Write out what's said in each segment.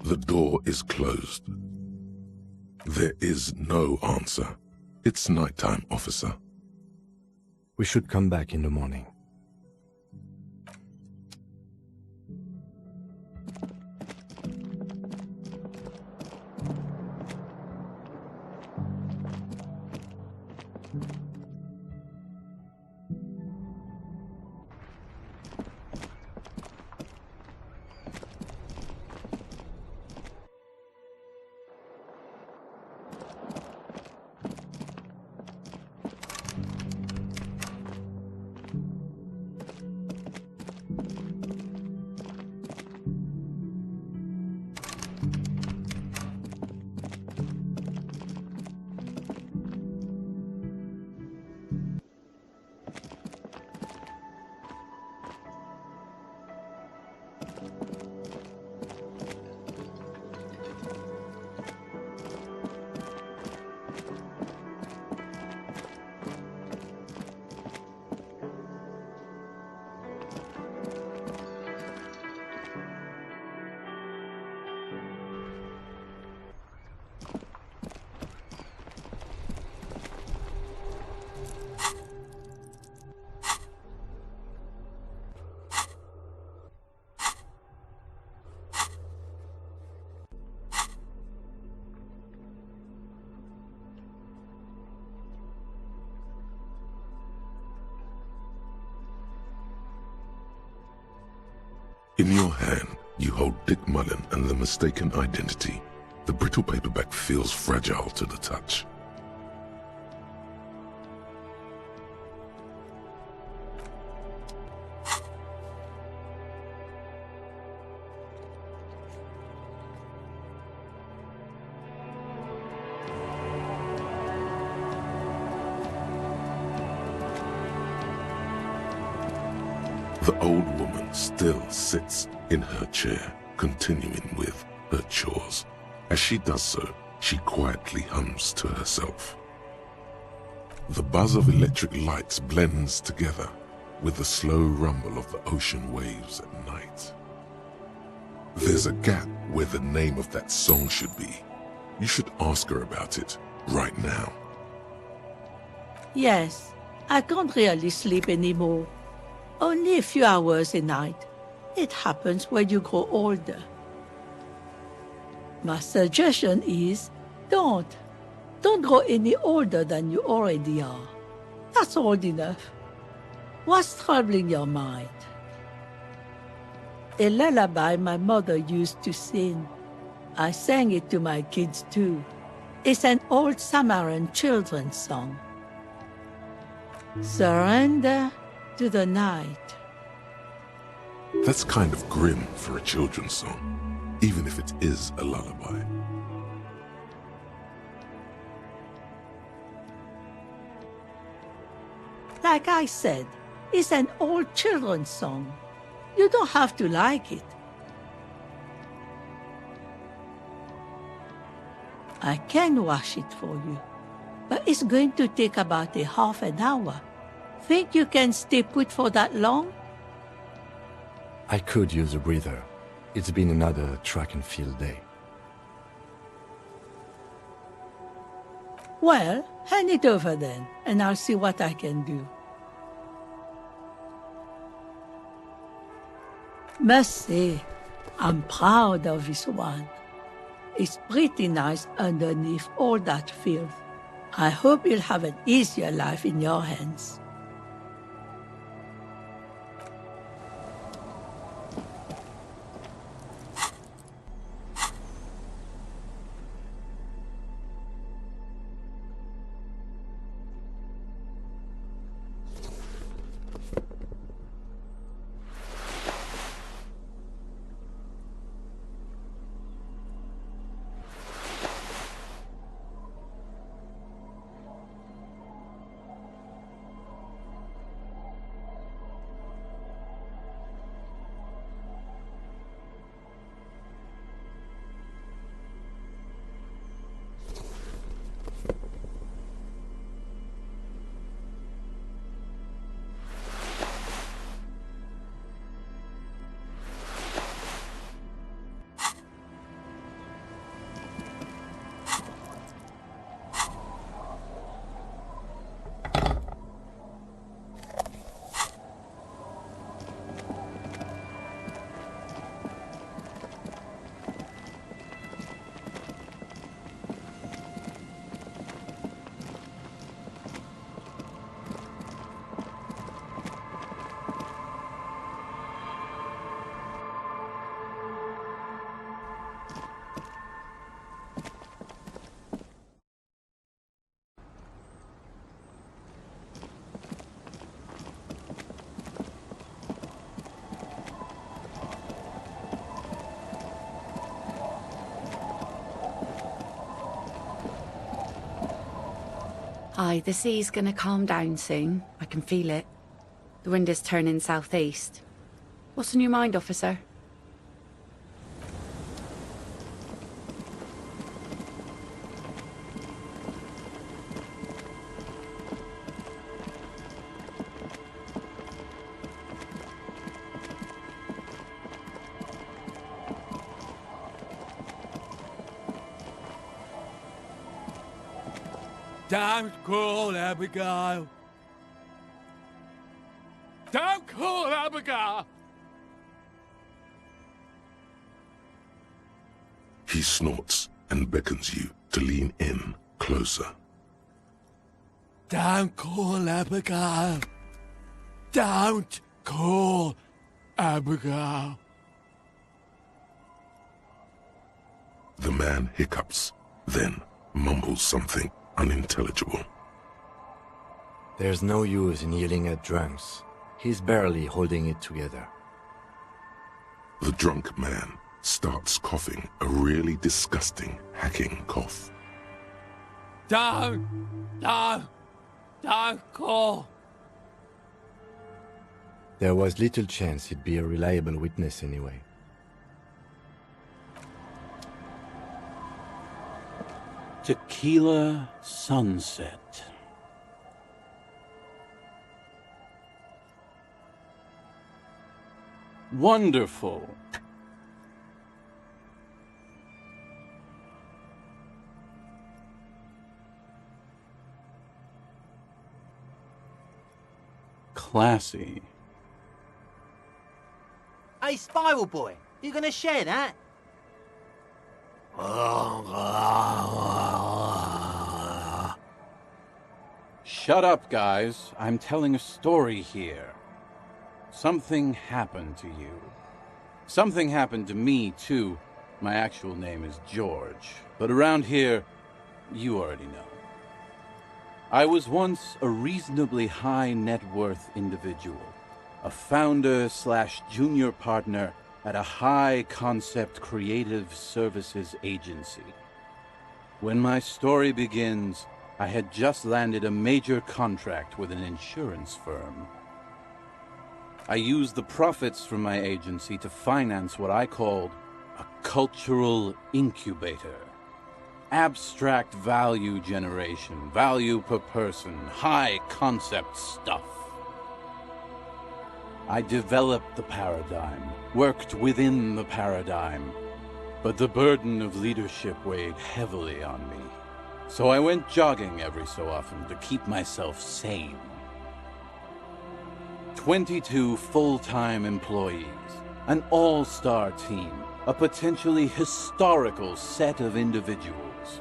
The door is closed. There is no answer. It's nighttime, officer. We should come back in the morning. In your hand, you hold Dick Mullen and the mistaken identity. The brittle paperback feels fragile to the touch. The old woman still sits in her chair, continuing with her chores. As she does so, she quietly hums to herself. The buzz of electric lights blends together with the slow rumble of the ocean waves at night. There's a gap where the name of that song should be. You should ask her about it right now. Yes, I can't really sleep anymore. Only a few hours a night. It happens when you grow older. My suggestion is, don't grow any older than you already are. That's old enough. What's troubling your mind? A lullaby my mother used to sing. I sang it to my kids too. It's an old Samaritan children's song. Surrender to the night. That's kind of grim for a children's song, even if it is a lullaby. Like I said, it's an old children's song. You don't have to like it. I can wash it for you, but it's going to take about a half an hour. Think you can stay put for that long? I could use a breather. It's been another track and field day. Well, hand it over then, and I'll see what I can do. Must say, I'm proud of this one. It's pretty nice underneath all that filth. I hope you'll have an easier life in your hands. Aye, the sea's gonna calm down soon. I can feel it. The wind is turning southeast. What's on your mind, officer? Don't call Abigail. Don't call Abigail. He snorts and beckons you to lean in closer. Don't call Abigail. Don't call Abigail. The man hiccups, then mumbles something unintelligible. There's no use in yelling at drunks. He's barely holding it together. The drunk man starts coughing a really disgusting, hacking cough. Don't call. There was little chance he'd be a reliable witness anyway. Tequila sunset. Wonderful. Classy. Hey, Spiral Boy, you gonna share that? Shut up, guys. I'm telling a story here. Something happened to you. Something happened to me, too. My actual name is George, but around here, you already know. I was once a reasonably high net worth individual, a founder/junior partner at a high-concept creative services agency. When my story begins, I had just landed a major contract with an insurance firm. I used the profits from my agency to finance what I called a cultural incubator. Abstract value generation, value per person, high-concept stuff. I developed the paradigm, worked within the paradigm, but the burden of leadership weighed heavily on me. So I went jogging every so often to keep myself sane. 22 full-time employees, an all-star team, a potentially historical set of individuals.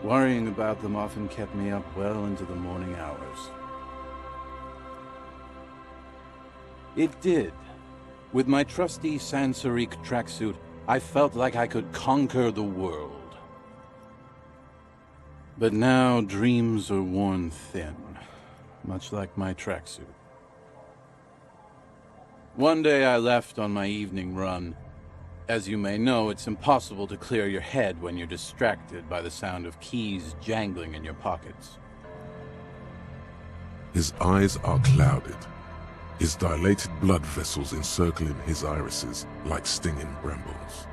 Worrying about them often kept me up well into the morning hours. It did. With my trusty Sansariq tracksuit, I felt like I could conquer the world. But now dreams are worn thin, much like my tracksuit. One day I left on my evening run. As you may know, it's impossible to clear your head when you're distracted by the sound of keys jangling in your pockets. His eyes are clouded, his dilated blood vessels encircling his irises like stinging brambles.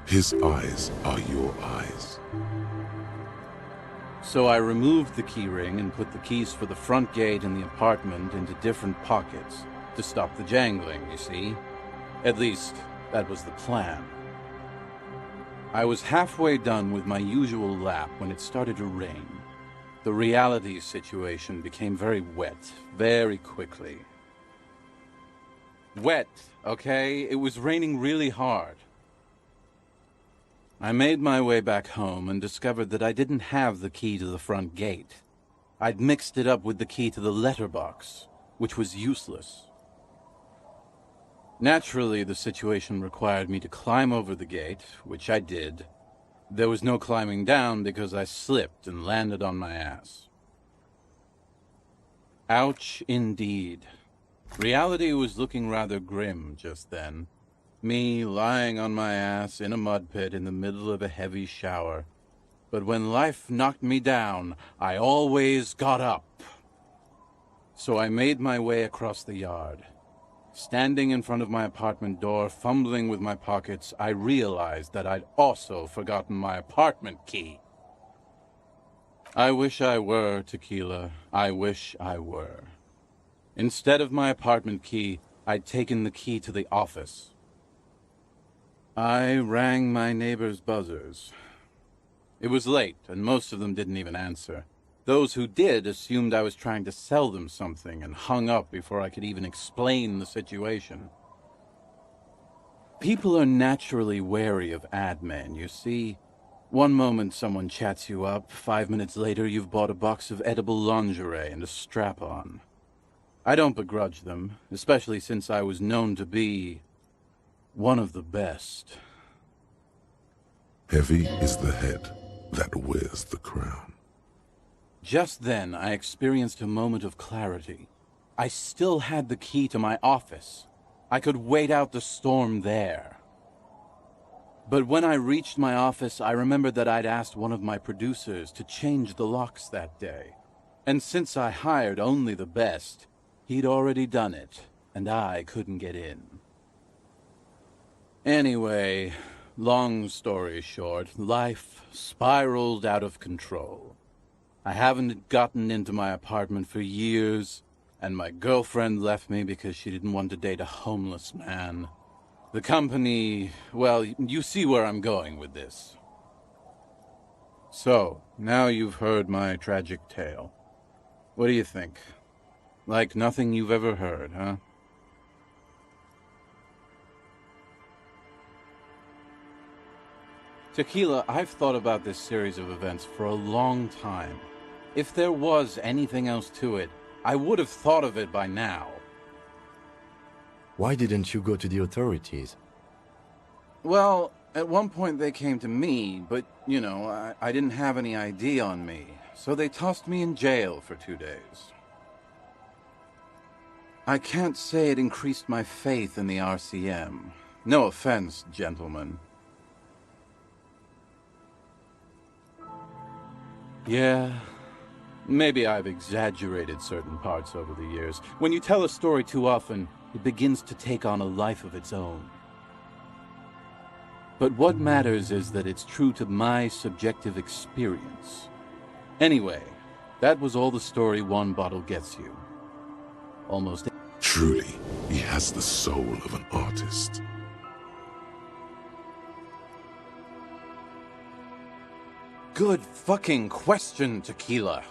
His eyes are your eyes. So I removed the key ring and put the keys for the front gate and the apartment into different pockets to stop the jangling, you see. At least, that was the plan. I was halfway done with my usual lap when it started to rain. The reality situation became very wet, very quickly. Wet, okay? It was raining really hard. I made my way back home and discovered that I didn't have the key to the front gate. I'd mixed it up with the key to the letterbox, which was useless. Naturally, the situation required me to climb over the gate, which I did. There was no climbing down because I slipped and landed on my ass. Ouch, indeed. Reality was looking rather grim just then. Me lying on my ass in a mud pit in the middle of a heavy shower. but when life knocked me down, I always got up. So I made my way across the yard. Standing in front of my apartment door, fumbling with my pockets, I realized that I'd also forgotten my apartment key. I wish I were, Tequila. I wish I were. Instead of my apartment key, I'd taken the key to the office. I rang my neighbors' buzzers. It was late, and most of them didn't even answer. Those who did assumed I was trying to sell them something and hung up before I could even explain the situation. People are naturally wary of ad men, you see. One moment someone chats you up, 5 minutes later you've bought a box of edible lingerie and a strap-on. I don't begrudge them, especially since I was known to be one of the best. Heavy is the head that wears the crown. Just then, I experienced a moment of clarity. I still had the key to my office. I could wait out the storm there. But when I reached my office, I remembered that I'd asked one of my producers to change the locks that day. And since I hired only the best, he'd already done it, and I couldn't get in. Anyway, long story short, life spiraled out of control. I haven't gotten into my apartment for years, and my girlfriend left me because she didn't want to date a homeless man. The company, well, you see where I'm going with this. So, now you've heard my tragic tale. What do you think? Like nothing you've ever heard, huh? Tequila, I've thought about this series of events for a long time. If there was anything else to it, I would have thought of it by now. Why didn't you go to the authorities? Well, at one point they came to me, but, you know, I didn't have any ID on me, so they tossed me in jail for 2 days. I can't say it increased my faith in the RCM. No offense, gentlemen. Yeah, maybe I've exaggerated certain parts over the years. When you tell a story too often, it begins to take on a life of its own. But what matters is that it's true to my subjective experience. Anyway, that was all the story one bottle gets you. Almost. Truly, he has the soul of an artist. Good fucking question, Tequila.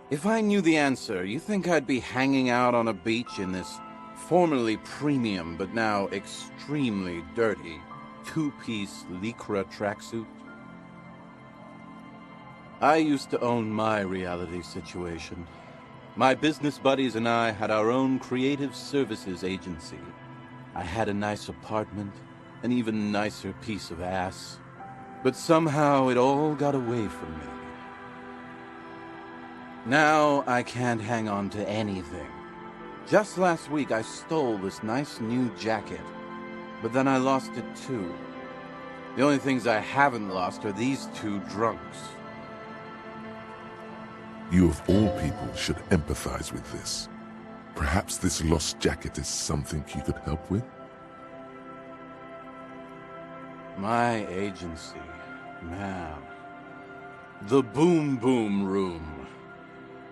If I knew the answer, you think I'd be hanging out on a beach in this formerly premium but now extremely dirty two-piece lycra tracksuit? I used to own my reality situation. My business buddies and I had our own creative services agency. I had a nice apartment, an even nicer piece of ass. But somehow it all got away from me. Now I can't hang on to anything. Just last week I stole this nice new jacket, but then I lost it too. The only things I haven't lost are these two drunks. You of all people should empathize with this. Perhaps this lost jacket is something you could help with? My agency, man. The Boom Boom Room.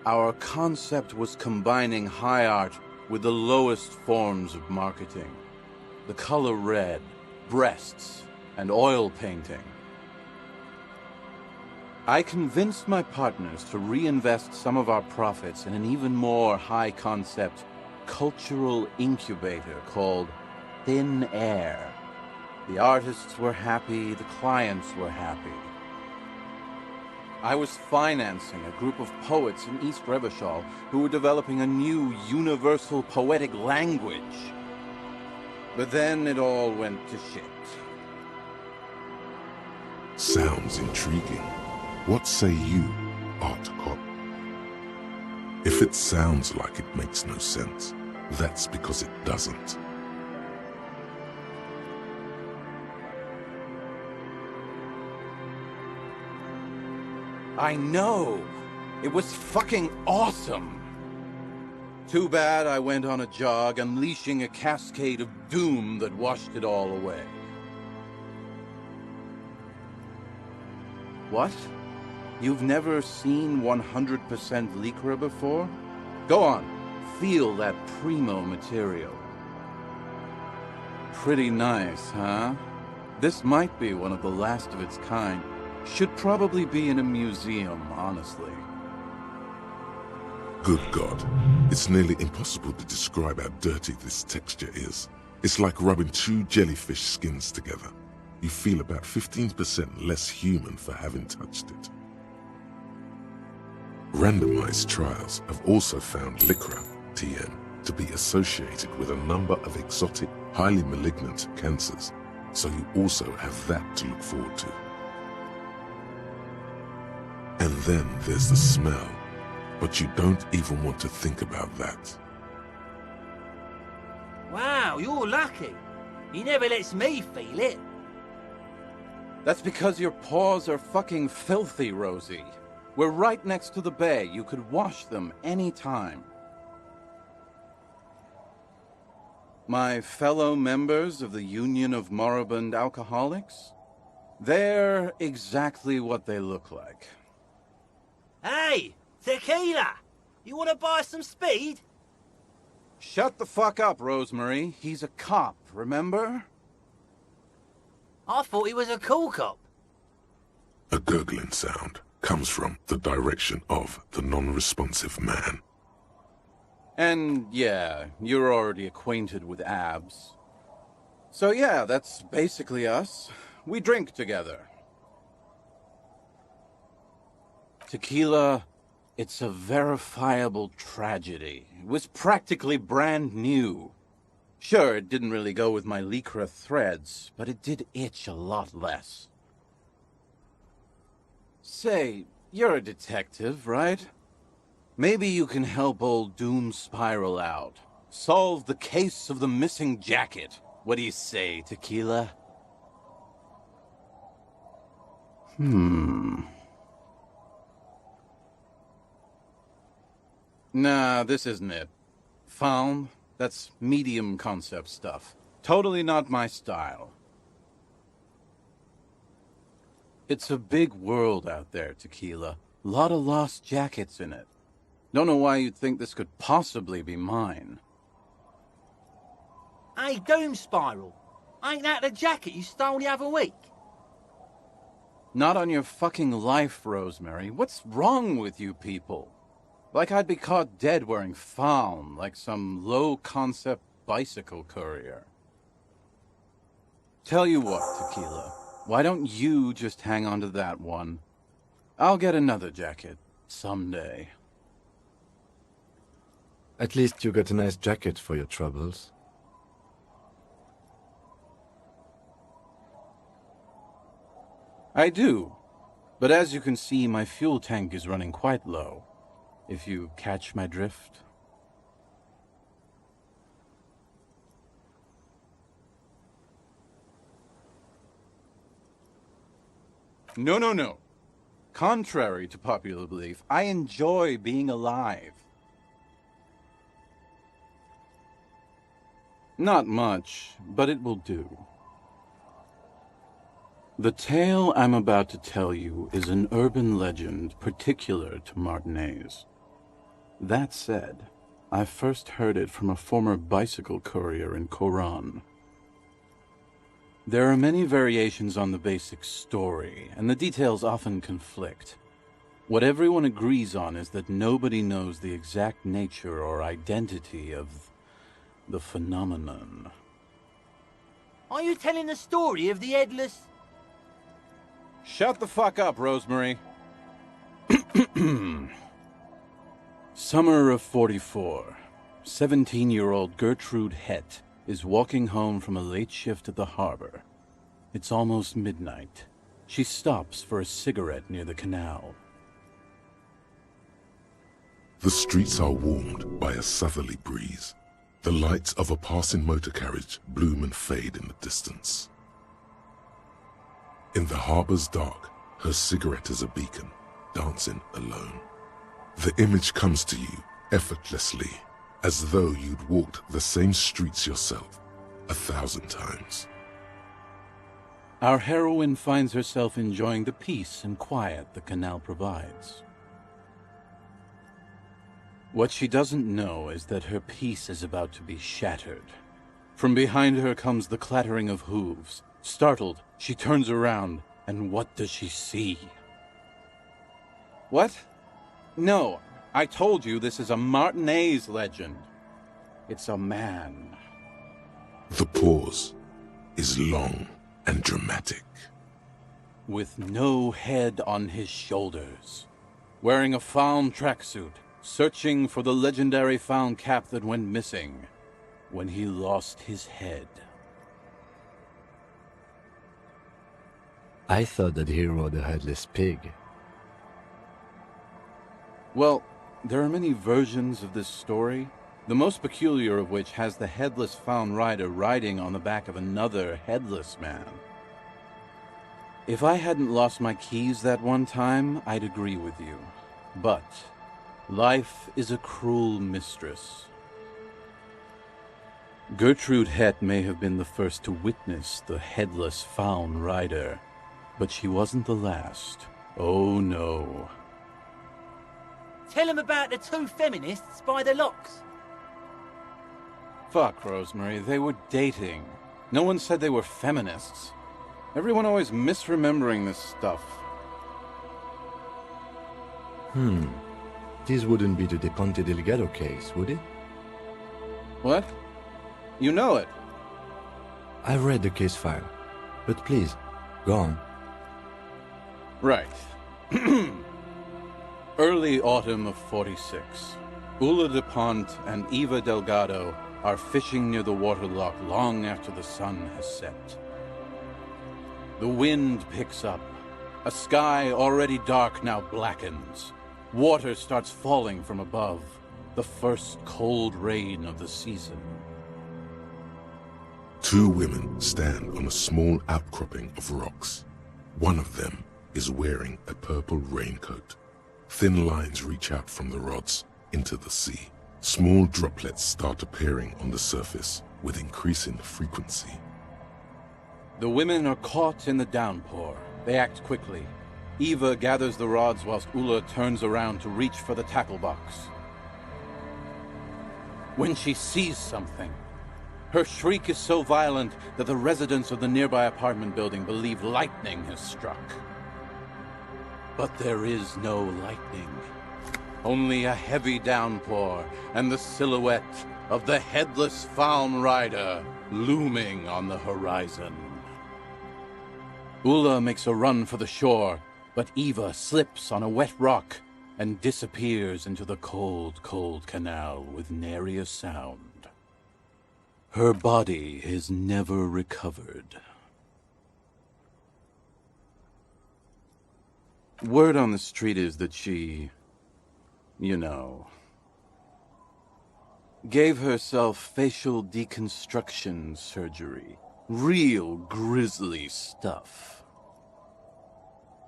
Our concept was combining high art with the lowest forms of marketing. The color red, breasts, and oil painting. I convinced my partners to reinvest some of our profits in an even more high-concept cultural incubator called Thin Air. The artists were happy, the clients were happy. I was financing a group of poets in East Revachol who were developing a new universal poetic language. But then it all went to shit. Sounds intriguing. What say you, Art Cop? If it sounds like it makes no sense, that's because it doesn't. I know! It was fucking awesome! Too bad I went on a jog, unleashing a cascade of doom that washed it all away. What? You've never seen 100% Lycra before? Go on, feel that primo material. Pretty nice, huh? This might be one of the last of its kind. Should probably be in a museum, honestly. Good God. It's nearly impossible to describe how dirty this texture is. It's like rubbing two jellyfish skins together. You feel about 15% less human for having touched it. Randomized trials have also found Lycra, TM, to be associated with a number of exotic, highly malignant cancers, so you also have that to look forward to. And then there's the smell, but you don't even want to think about that. Wow, you're lucky. He never lets me feel it. That's because your paws are fucking filthy, Rosie. We're right next to the bay. You could wash them any time. My fellow members of the Union of Moribund Alcoholics? They're exactly what they look like. Hey, tequila! You want to buy some speed? Shut the fuck up, Rosemary. He's a cop, remember? I thought he was a cool cop. A gurgling sound comes from the direction of the non-responsive man. And yeah, you're already acquainted with abs. So yeah, that's basically us. We drink together. Tequila, it's a verifiable tragedy. It was practically brand new. Sure, it didn't really go with my Lycra threads, but it did itch a lot less. Say, you're a detective, right? Maybe you can help old Doom Spiral out. Solve the case of the missing jacket. What do you say, Tequila? Nah, this isn't it. Found? That's medium concept stuff. Totally not my style. It's a big world out there, Tequila. Lot of lost jackets in it. Don't know why you'd think this could possibly be mine. Hey, Doom Spiral. Ain't that the jacket you stole the other week? Not on your fucking life, Rosemary. What's wrong with you people? Like I'd be caught dead wearing fawn, like some low-concept bicycle courier. Tell you what, Tequila. Why don't you just hang on to that one? I'll get another jacket someday. At least you got a nice jacket for your troubles. I do. But as you can see, my fuel tank is running quite low. If you catch my drift. No. Contrary to popular belief, I enjoy being alive. Not much, but it will do. The tale I'm about to tell you is an urban legend particular to Martinez. That said, I first heard it from a former bicycle courier in Coran. There are many variations on the basic story, and the details often conflict. What everyone agrees on is that nobody knows the exact nature or identity of the phenomenon. Are you telling the story of the headless... Shut the fuck up, Rosemary. Summer of 44. 17-year-old Gertrude Hett is walking home from a late shift at the harbor. It's almost midnight. She stops for a cigarette near the canal. The streets are warmed by a southerly breeze. The lights of a passing motor carriage bloom and fade in the distance. In the harbor's dark, her cigarette is a beacon, dancing alone. The image comes to you effortlessly, as though you'd walked the same streets yourself 1,000 times. Our heroine finds herself enjoying the peace and quiet the canal provides. What she doesn't know is that her peace is about to be shattered. From behind her comes the clattering of hooves. Startled, she turns around, and what does she see? What? No, I told you this is a Martinez legend. It's a man. The pause is long and dramatic. With no head on his shoulders. Wearing a found tracksuit, searching for the legendary found cap that went missing when he lost his head. I thought that he rode a headless pig. Well, there are many versions of this story, the most peculiar of which has the headless found rider riding on the back of another headless man. If I hadn't lost my keys that one time, I'd agree with you. But life is a cruel mistress. Gertrude Hett may have been the first to witness the headless found rider, but she wasn't the last. Oh no. Tell him about the two feminists by the locks. Fuck, Rosemary, they were dating. No one said they were feminists. Everyone always misremembering this stuff. This wouldn't be the De Ponte Delgado case, would it? What? You know it. I've read the case file, but please, go on. Right. Early autumn of 46. Ula DuPont and Eva Delgado are fishing near the waterlock long after the sun has set. The wind picks up. A sky already dark now blackens. Water starts falling from above. The first cold rain of the season. Two women stand on a small outcropping of rocks. One of them is wearing a purple raincoat. Thin lines reach out from the rods into the sea. Small droplets start appearing on the surface with increasing frequency. The women are caught in the downpour. They act quickly. Eva gathers the rods whilst Ula turns around to reach for the tackle box. When she sees something, her shriek is so violent that the residents of the nearby apartment building believe lightning has struck. But there is no lightning. Only a heavy downpour and the silhouette of the headless found rider looming on the horizon. Ula makes a run for the shore, but Eva slips on a wet rock and disappears into the cold, cold canal with nary a sound. Her body is never recovered. Word on the street is that she, you know, gave herself facial deconstruction surgery. Real grisly stuff.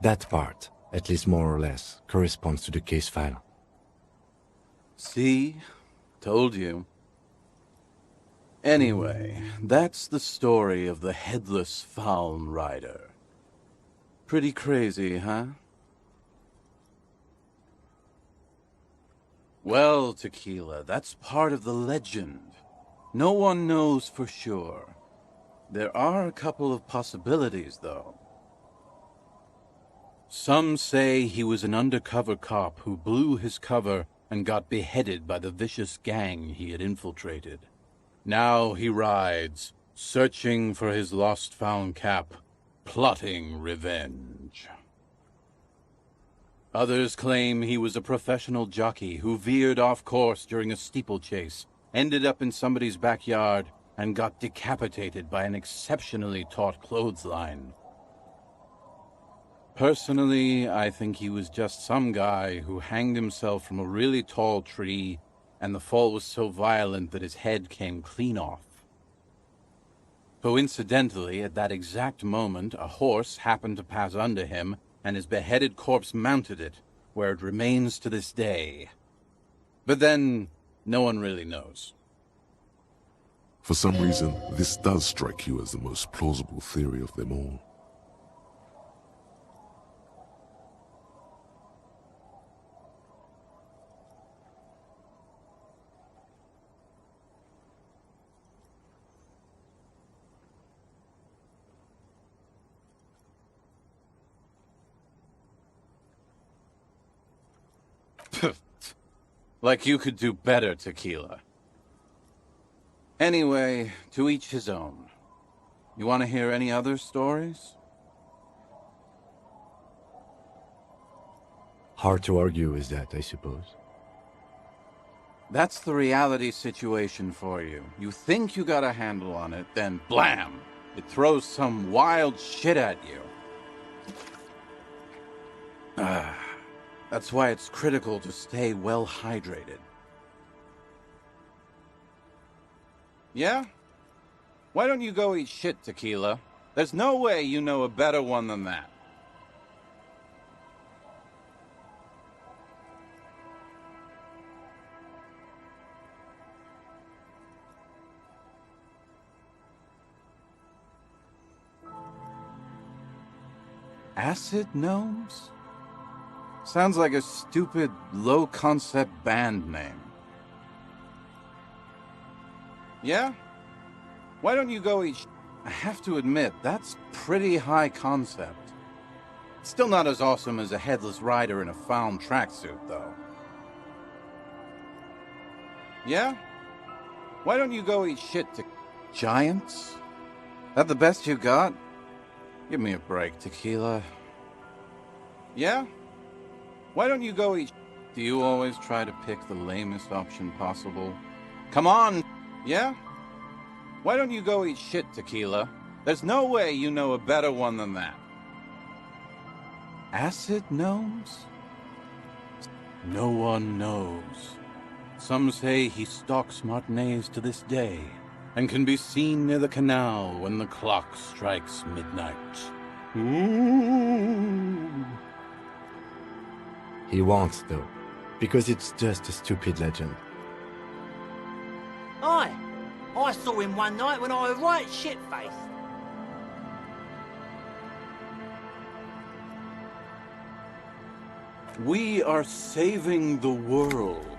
That part, at least more or less, corresponds to the case file. See? Told you. Anyway, that's the story of the headless found rider. Pretty crazy, huh? Well, Tequila, that's part of the legend. No one knows for sure. There are a couple of possibilities, though. Some say he was an undercover cop who blew his cover and got beheaded by the vicious gang he had infiltrated. Now he rides, searching for his lost-found cap, plotting revenge. Others claim he was a professional jockey who veered off course during a steeplechase, ended up in somebody's backyard, and got decapitated by an exceptionally taut clothesline. Personally, I think he was just some guy who hanged himself from a really tall tree, and the fall was so violent that his head came clean off. Coincidentally, at that exact moment, a horse happened to pass under him, and his beheaded corpse mounted it, where it remains to this day. But then, no one really knows. For some reason, this does strike you as the most plausible theory of them all. Like you could do better, Tequila. Anyway, to each his own. You want to hear any other stories? Hard to argue with that, I suppose. That's the reality situation for you. You think you got a handle on it, then blam! It throws some wild shit at you. That's why it's critical to stay well hydrated. Yeah? Why don't you go eat shit, Tequila? There's no way you know a better one than that. Acid gnomes? Sounds like a stupid, low-concept band name. Yeah? Why don't you go eat I have to admit, that's pretty high concept. Still not as awesome as a headless rider in a found tracksuit, though. Yeah? Why don't you go eat shit to giants? That the best you got? Give me a break, Tequila. Yeah? Why don't you go eat? Do you always try to pick the lamest option possible? Come on! Yeah? Why don't you go eat shit, Tequila? There's no way you know a better one than that. Acid gnomes? No one knows. Some say he stalks Martinez to this day, and can be seen near the canal when the clock strikes midnight. Ooh. He won't, though, because it's just a stupid legend. Aye, I saw him one night when I was right shit-faced. We are saving the world.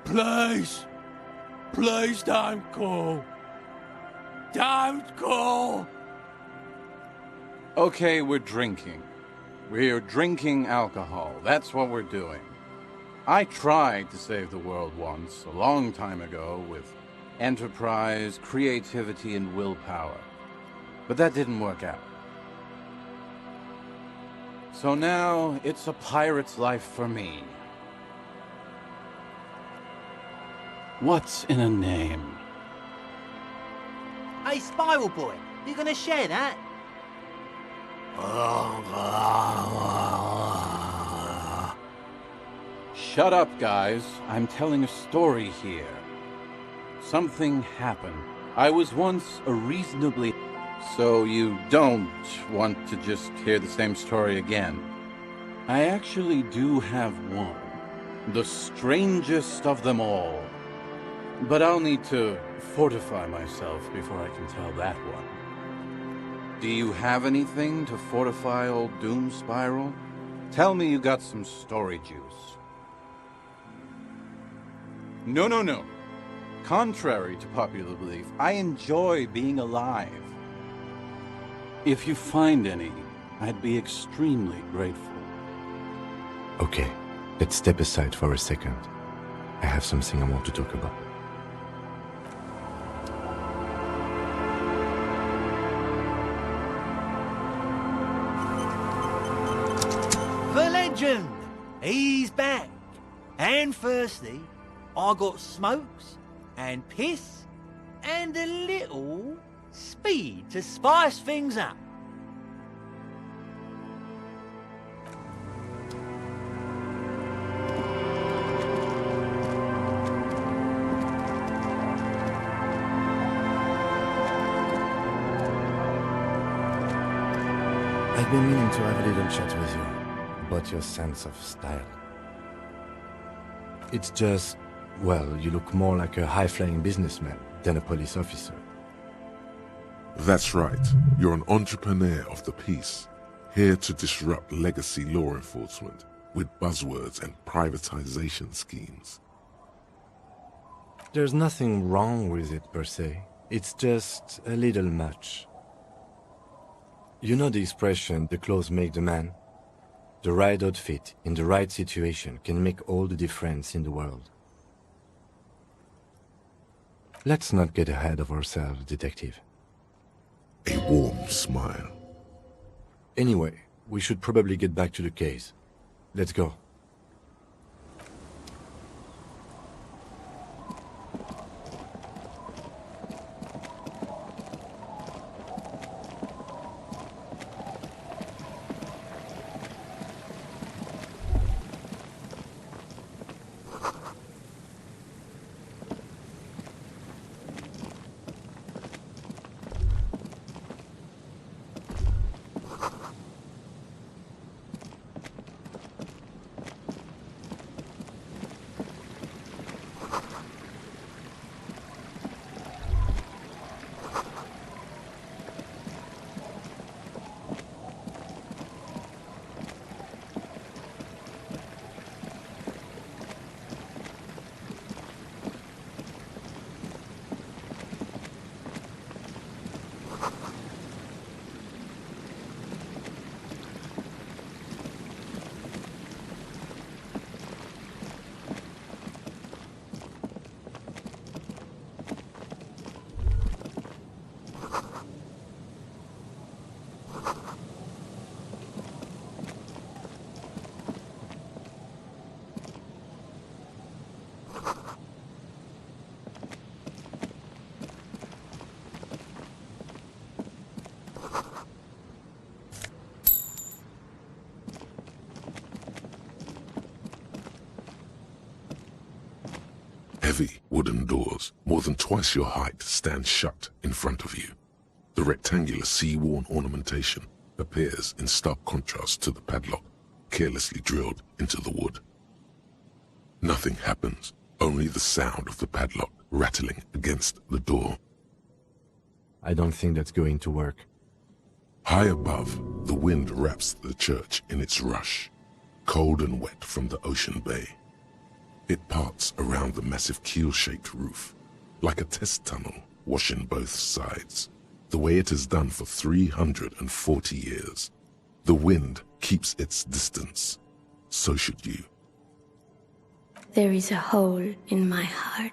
Please! Please don't go! Don't go! Okay, we're drinking. We're drinking alcohol. That's what we're doing. I tried to save the world once, a long time ago, with enterprise, creativity, and willpower. But that didn't work out. So now, it's a pirate's life for me. What's in a name? Hey, Spiral Boy, you gonna share that? Shut up, guys. I'm telling a story here. Something happened. I was once a reasonably... So you don't want to just hear the same story again. I actually do have one. The strangest of them all. But I'll need to fortify myself before I can tell that one. Do you have anything to fortify old Doom Spiral? Tell me you got some story juice. No. Contrary to popular belief, I enjoy being alive. If you find any, I'd be extremely grateful. Okay, let's step aside for a second. I have something I want to talk about. The legend! He's back! And firstly, I got smokes, and piss, and a little speed to spice things up. I've been meaning to have a little chat with you, but your sense of style. It's just, well, you look more like a high-flying businessman than a police officer. That's right. You're an entrepreneur of the peace, here to disrupt legacy law enforcement with buzzwords and privatization schemes. There's nothing wrong with it per se. It's just a little much. You know the expression, the clothes make the man? The right outfit in the right situation can make all the difference in the world. Let's not get ahead of ourselves, Detective. A warm smile. Anyway, we should probably get back to the case. Let's go. Heavy wooden doors, more than twice your height, stand shut in front of you. The rectangular sea-worn ornamentation appears in stark contrast to the padlock, carelessly drilled into the wood. Nothing happens, only the sound of the padlock rattling against the door. I don't think that's going to work. High above, the wind wraps the church in its rush, cold and wet from the ocean bay. It parts around the massive keel-shaped roof, like a test tunnel washing both sides, the way it has done for 340 years. The wind keeps its distance. So should you. There is a hole in my heart.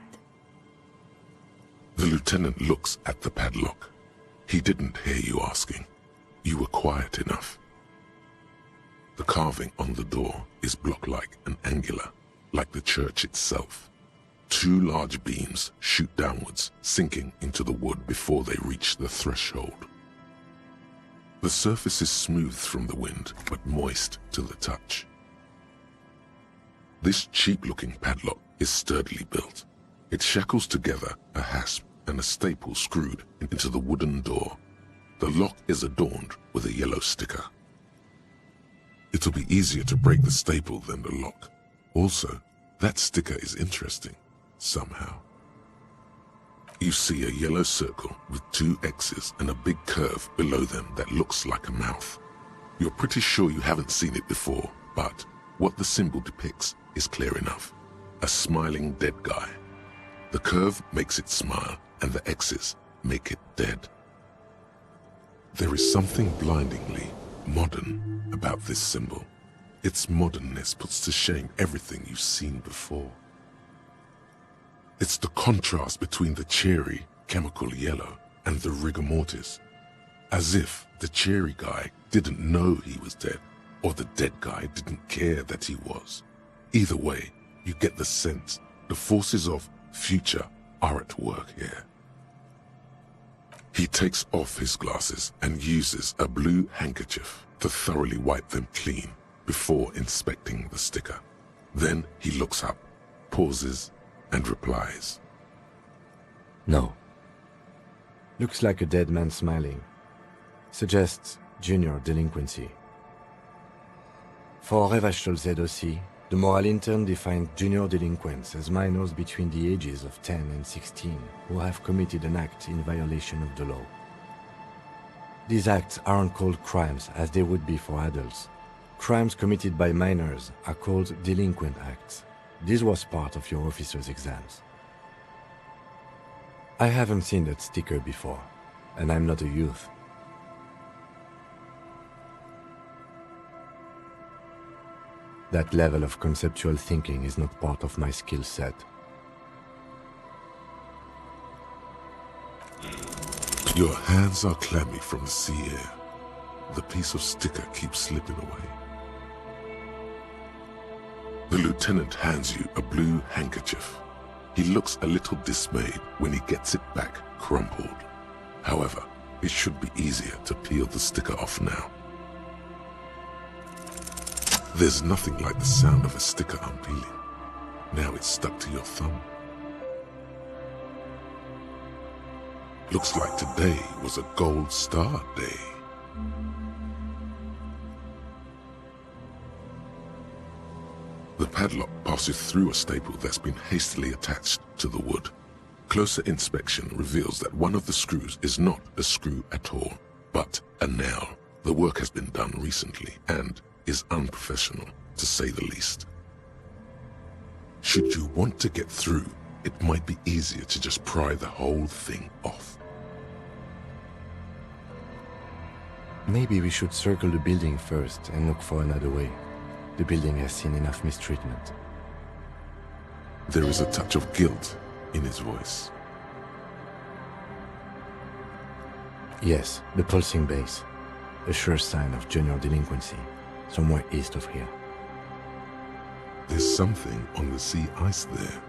The lieutenant looks at the padlock. He didn't hear you asking. You were quiet enough. The carving on the door is block-like and angular, like the church itself. Two large beams shoot downwards, sinking into the wood before they reach the threshold. The surface is smooth from the wind, but moist to the touch. This cheap-looking padlock is sturdily built. It shackles together a hasp and a staple screwed into the wooden door. The lock is adorned with a yellow sticker. It'll be easier to break the staple than the lock. Also, that sticker is interesting, somehow. You see a yellow circle with two X's and a big curve below them that looks like a mouth. You're pretty sure you haven't seen it before, but what the symbol depicts is clear enough. A smiling dead guy. The curve makes it smile, and the X's make it dead. There is something blindingly modern about this symbol. Its modernness puts to shame everything you've seen before. It's the contrast between the cheery, chemical yellow and the rigor mortis. As if the cheery guy didn't know he was dead, or the dead guy didn't care that he was. Either way, you get the sense the forces of future are at work here. He takes off his glasses and uses a blue handkerchief to thoroughly wipe them clean before inspecting the sticker. Then he looks up, pauses, and replies. No. Looks like a dead man smiling. Suggests junior delinquency. For Revachol ZOC, the moral intern defined junior delinquents as minors between the ages of 10 and 16 who have committed an act in violation of the law. These acts aren't called crimes as they would be for adults. Crimes committed by minors are called delinquent acts. This was part of your officer's exams. I haven't seen that sticker before, and I'm not a youth. That level of conceptual thinking is not part of my skill set. Your hands are clammy from the sea air. The piece of sticker keeps slipping away. The lieutenant hands you a blue handkerchief. He looks a little dismayed when he gets it back crumpled. However, it should be easier to peel the sticker off now. There's nothing like the sound of a sticker unpeeling. Now it's stuck to your thumb. Looks like today was a gold star day. The padlock passes through a staple that's been hastily attached to the wood. Closer inspection reveals that one of the screws is not a screw at all, but a nail. The work has been done recently and is unprofessional, to say the least. Should you want to get through, it might be easier to just pry the whole thing off. Maybe we should circle the building first and look for another way. The building has seen enough mistreatment. There is a touch of guilt in his voice. Yes, the pulsing base. A sure sign of junior delinquency. Somewhere east of here. There's something on the sea ice there.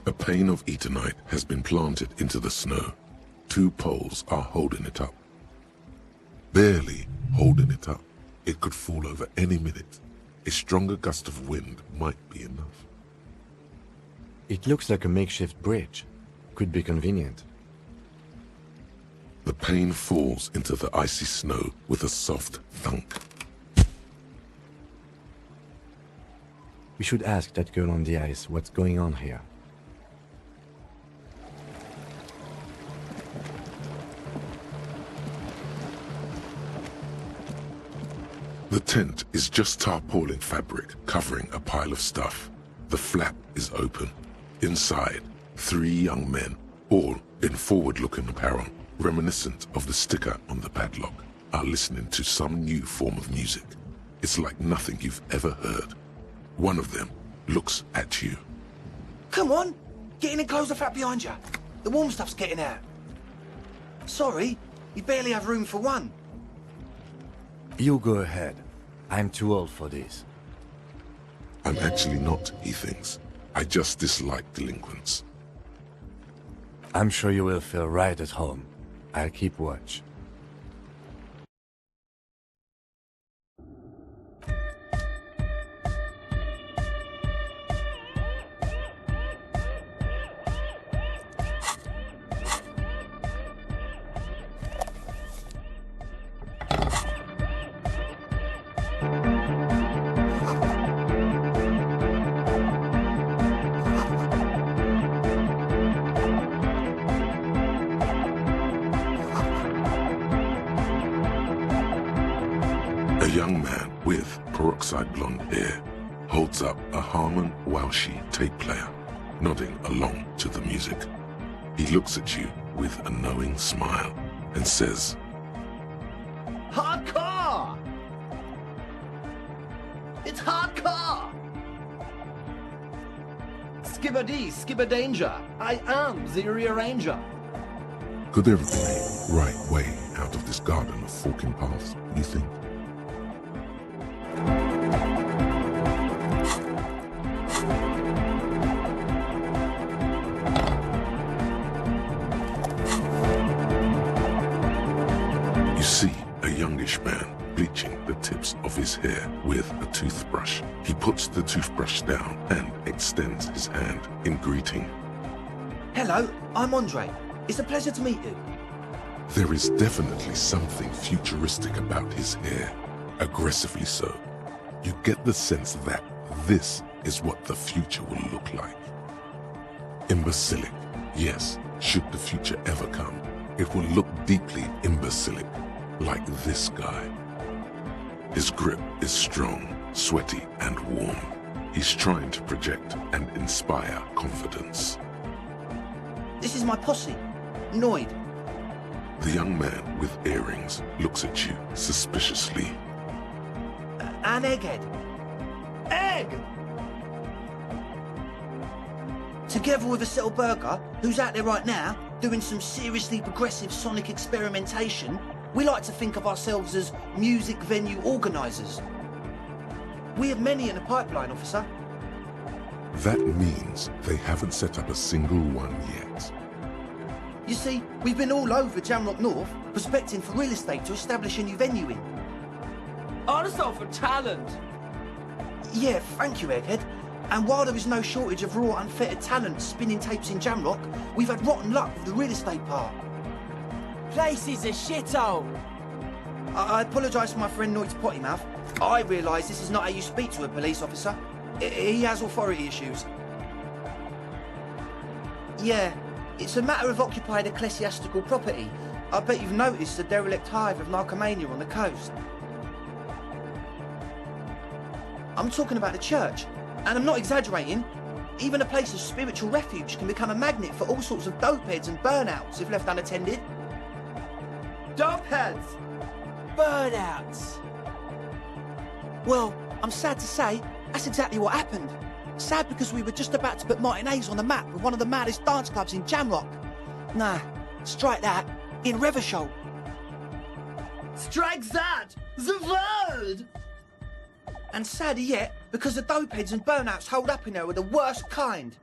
A pane of eternite has been planted into the snow. 2 poles are holding it up. Barely holding it up. It could fall over any minute. A stronger gust of wind might be enough. It looks like a makeshift bridge. Could be convenient. The pane falls into the icy snow with a soft thunk. We should ask that girl on the ice what's going on here. The tent is just tarpaulin fabric covering a pile of stuff. The flap is open. Inside, 3 young men, all in forward-looking apparel, reminiscent of the sticker on the padlock, are listening to some new form of music. It's like nothing you've ever heard. One of them looks at you. Come on, get in and close the flap behind you. The warm stuff's getting out. Sorry, you barely have room for one. You go ahead. I'm too old for this. I'm actually not, he thinks. I just dislike delinquents. I'm sure you will feel right at home. I'll keep watch. young man with peroxide blonde hair holds up a Harman Welshi tape player, nodding along to the music. He looks at you with a knowing smile and says, Hardcore! It's hardcore! Skibbity, skibberdanger. I am the rearranger. could there have been a right way out of this garden of forking paths, you think? You see a youngish man bleaching the tips of his hair with a toothbrush. He puts the toothbrush down and extends his hand in greeting. Hello, I'm Andre. It's a pleasure to meet you. There is definitely something futuristic about his hair, aggressively so. You get the sense that this is what the future will look like. Imbecilic, yes, should the future ever come, it will look deeply imbecilic, like this guy. His grip is strong, sweaty, and warm. He's trying to project and inspire confidence. This is my posse, Noid. The young man with earrings looks at you suspiciously. And Egghead. Egg! Together with a Settle Burger, who's out there right now, doing some seriously progressive sonic experimentation, we like to think of ourselves as music venue organisers. We have many in the pipeline, officer. That means they haven't set up a single one yet. You see, we've been all over Jamrock North, prospecting for real estate to establish a new venue in. Also for talent. Yeah, thank you, Egghead. And while there is no shortage of raw, unfettered talent spinning tapes in Jamrock, we've had rotten luck with the real estate part. Place is a shithole. I apologise for my friend Noid's potty mouth. I realise this is not how you speak to a police officer. He has authority issues. Yeah, it's a matter of occupied ecclesiastical property. I bet you've noticed the derelict hive of narcomania on the coast. I'm talking about the church, and I'm not exaggerating. Even a place of spiritual refuge can become a magnet for all sorts of dopeheads and burnouts if left unattended. Dopeheads! Burnouts! Well, I'm sad to say, that's exactly what happened. Sad because we were just about to put Martinez on the map with one of the maddest dance clubs in Jamrock. Nah, strike that, in Revachol. Strike that! The word! And sadder yet, because the dopeheads and burnouts holed up in there were the worst kind.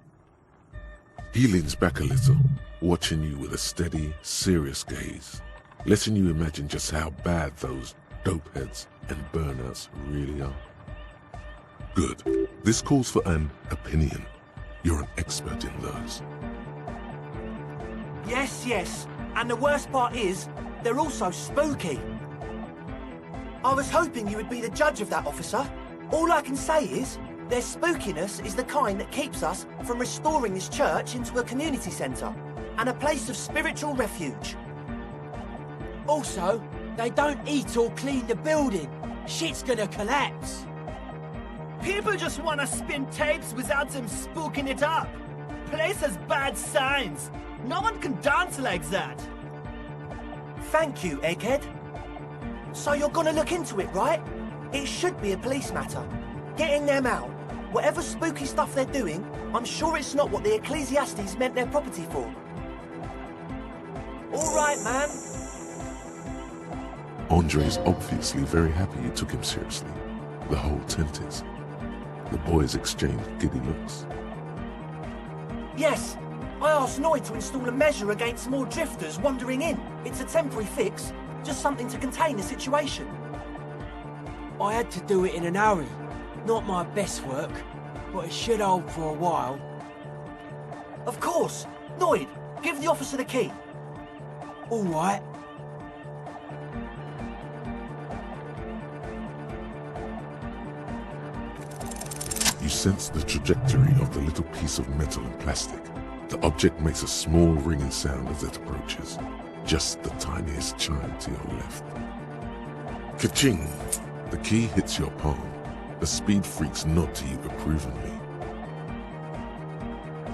He leans back a little, watching you with a steady, serious gaze, letting you imagine just how bad those dopeheads and burnouts really are. Good. This calls for an opinion. You're an expert in those. Yes. And the worst part is, they're also spooky. I was hoping you would be the judge of that, officer. All I can say is, their spookiness is the kind that keeps us from restoring this church into a community centre and a place of spiritual refuge. Also, they don't eat or clean the building. Shit's gonna collapse. People just want to spin tapes without them spooking it up. Place has bad signs. No one can dance like that. Thank you, Egghead. So you're gonna look into it, right? It should be a police matter. Getting them out. Whatever spooky stuff they're doing, I'm sure it's not what the Ecclesiastes meant their property for. All right, man. Andre is obviously very happy you took him seriously. The whole tent is. The boys exchange giddy looks. Yes, I asked Noid to install a measure against more drifters wandering in. It's a temporary fix, just something to contain the situation. I had to do it in an hurry. Not my best work, but it should hold for a while. Of course. Noid, give the officer the key. All right. You sense the trajectory of the little piece of metal and plastic. The object makes a small ringing sound as it approaches. Just the tiniest chime to your left. Ka-ching! The key hits your palm. The speed freak's nod to you approvingly.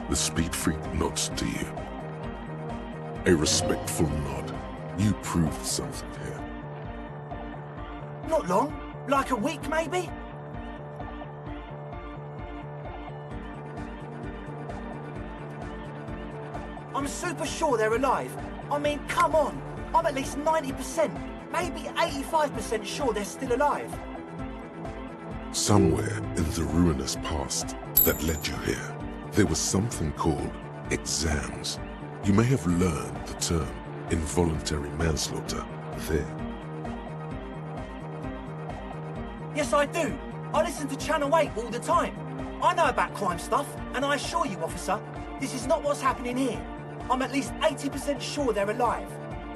The speed freak nods to you. A respectful nod. You proved something here. Not long. Like a week, maybe? I'm super sure they're alive. I mean, come on. I'm at least 90%, maybe 85% sure they're still alive. Somewhere in the ruinous past that led you here, there was something called exams. You may have learned the term involuntary manslaughter there. Yes, I do. I listen to Channel 8 all the time. I know about crime stuff, and I assure you, officer, this is not what's happening here. I'm at least 80% sure they're alive.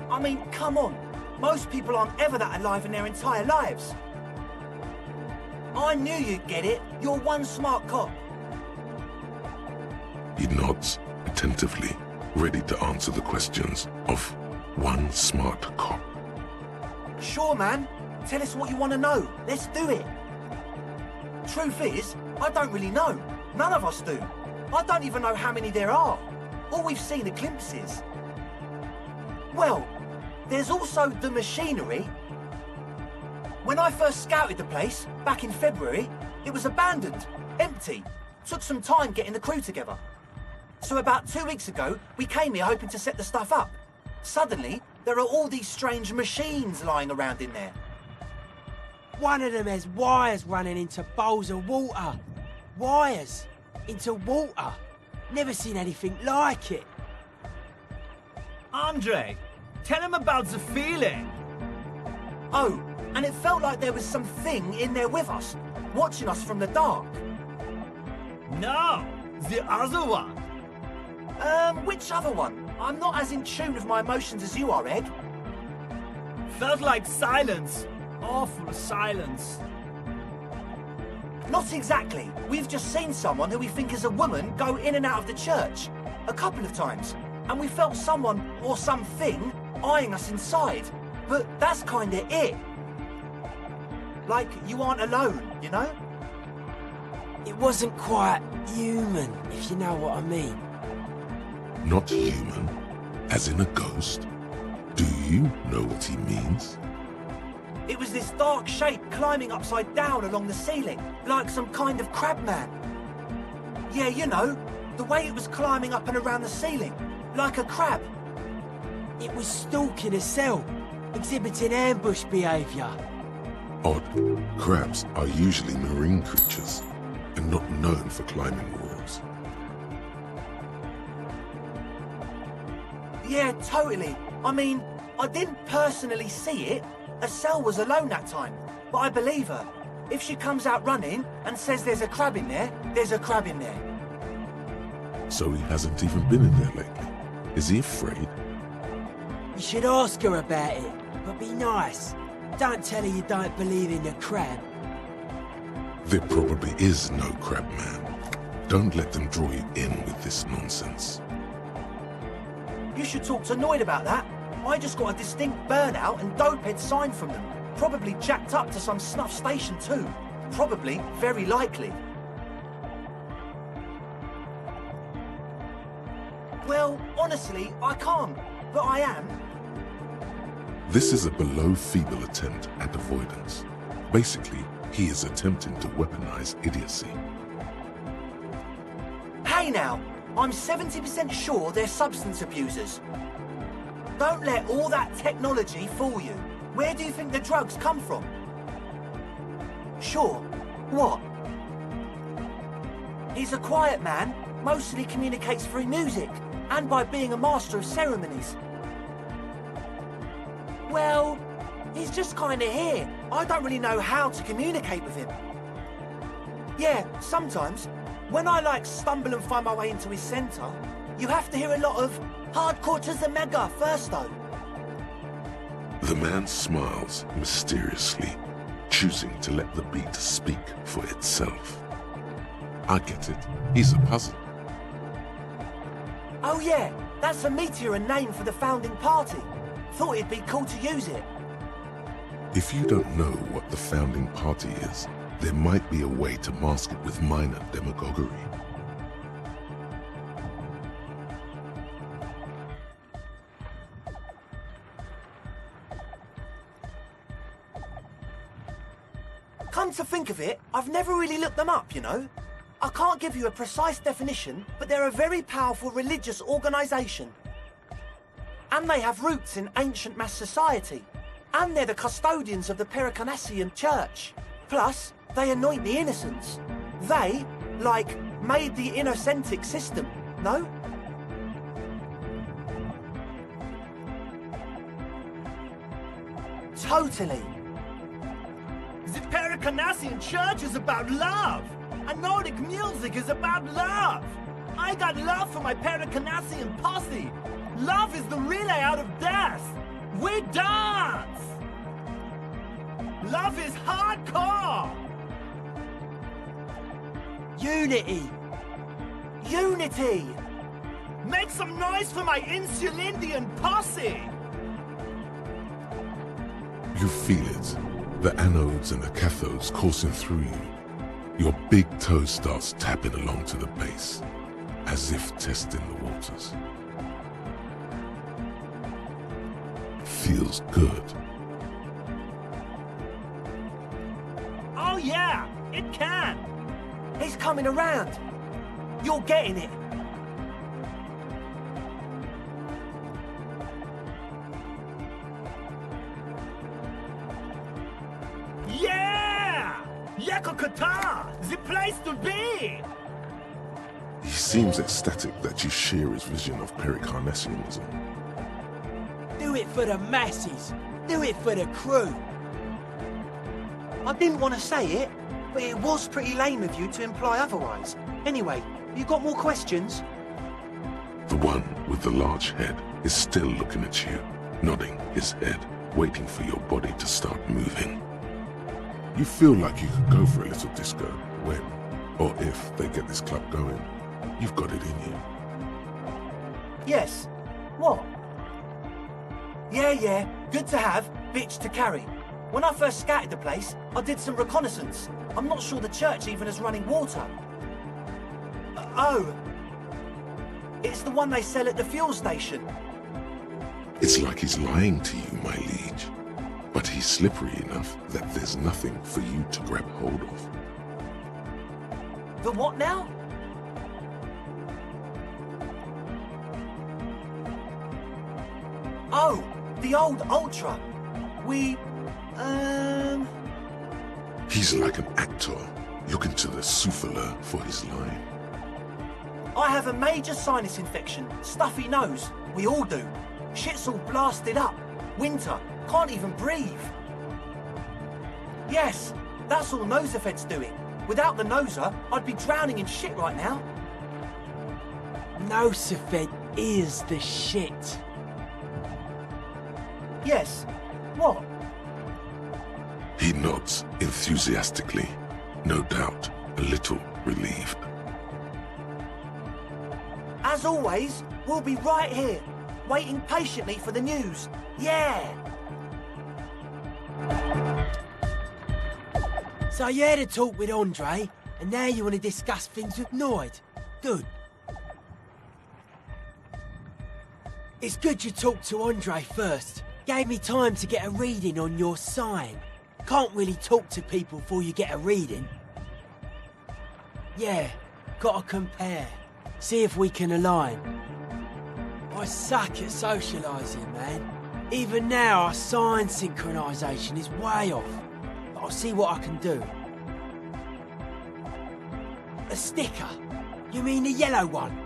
I mean, come on. Most people aren't ever that alive in their entire lives. I knew you'd get it. You're one smart cop. He nods attentively, ready to answer the questions of one smart cop. Sure, man. Tell us what you want to know. Let's do it. Truth is, I don't really know. None of us do. I don't even know how many there are. All we've seen are glimpses. Well, there's also the machinery. When I first scouted the place, back in February, it was abandoned, empty. Took some time getting the crew together. So about 2 weeks ago, we came here hoping to set the stuff up. Suddenly, there are all these strange machines lying around in there. One of them has wires running into bowls of water. Wires into water. Never seen anything like it. Andre, tell him about the feeling. Oh, and it felt like there was something in there with us, watching us from the dark. No, the other one. Which other one? I'm not as in tune with my emotions as you are, Egg. Felt like silence. Awful silence. Not exactly. We've just seen someone who we think is a woman go in and out of the church. A couple of times. And we felt someone, or something, eyeing us inside. But that's kinda it. Like, you aren't alone, you know? It wasn't quite human, if you know what I mean. Not human, as in a ghost? Do you know what he means? It was this dark shape climbing upside down along the ceiling, like some kind of crabman. Yeah, you know, the way it was climbing up and around the ceiling, like a crab. It was stalking a cell, exhibiting ambush behaviour. Odd. Crabs are usually marine creatures, and not known for climbing walls. Yeah, totally. I mean, I didn't personally see it. Estelle was alone that time, but I believe her. If she comes out running and says there's a crab in there, there's a crab in there. So he hasn't even been in there lately. Is he afraid? You should ask her about it, but be nice. Don't tell her you don't believe in the crab. There probably is no crab man. Don't let them draw you in with this nonsense. You should talk to Noid about that. I just got a distinct burnout and dopehead sign from them. Probably jacked up to some snuff station too. Probably, very likely. Well, honestly, I can't, but I am. This is a below-feeble attempt at avoidance. Basically, he is attempting to weaponize idiocy. Hey now, I'm 70% sure they're substance abusers. Don't let all that technology fool you. Where do you think the drugs come from? Sure. What? He's a quiet man, mostly communicates through music, and by being a master of ceremonies. Well, he's just kinda here. I don't really know how to communicate with him. Yeah, sometimes. When I, stumble and find my way into his centre, you have to hear a lot of hardcore to the mega first, though. The man smiles mysteriously, choosing to let the beat speak for itself. I get it. He's a puzzle. Oh yeah, that's a meteor and name for the founding party. Thought it'd be cool to use it. If you don't know what the founding party is, there might be a way to mask it with minor demagoguery. Come to think of it, I've never really looked them up, you know. I can't give you a precise definition, but they're a very powerful religious organisation. And they have roots in ancient mass society. And they're the custodians of the Pericarnassian Church. Plus, they anoint the innocents. They, like, made the innocentic system, no? Totally. The Pericarnassian Church is about love, and Nordic music is about love. I got love for my Pericarnassian posse. Love is the relay out of death. We dance. Love is hardcore. Unity. Unity. Make some noise for my Insulindian posse. You feel it. The anodes and the cathodes coursing through you. Your big toe starts tapping along to the base, as if testing the waters. Feels good. Oh yeah, it can. He's coming around. You're getting it. Yeah! Yakokata! The place to be! He seems ecstatic that you share his vision of Pericarnassianism. Do it for the masses. Do it for the crew. I didn't want to say it, but it was pretty lame of you to imply otherwise. Anyway, you got more questions? The one with the large head is still looking at you, nodding his head, waiting for your body to start moving. You feel like you could go for a little disco when, or if they get this club going. You've got it in you. Yes. What? Yeah, good to have, bitch to carry. When I first scouted the place, I did some reconnaissance. I'm not sure the church even has running water. Oh. It's the one they sell at the fuel station. It's like he's lying to you, my liege. But he's slippery enough that there's nothing for you to grab hold of. The what now? Oh, the old Ultra. He's like an actor, looking to the souffleur for his line. I have a major sinus infection, stuffy nose. We all do. Shit's all blasted up. Winter, can't even breathe. Yes, that's all Nosefed's doing. Without the Noser, I'd be drowning in shit right now. Nosefed is the shit. Yes. What? He nods enthusiastically, no doubt a little relieved. As always, we'll be right here, waiting patiently for the news. Yeah! So you had a talk with Andre, and now you want to discuss things with Noid. Good. It's good you talked to Andre first. Gave me time to get a reading on your sign. Can't really talk to people before you get a reading. Yeah, gotta compare. See if we can align. I suck at socialising, man. Even now, our sign synchronisation is way off. But I'll see what I can do. A sticker? You mean the yellow one?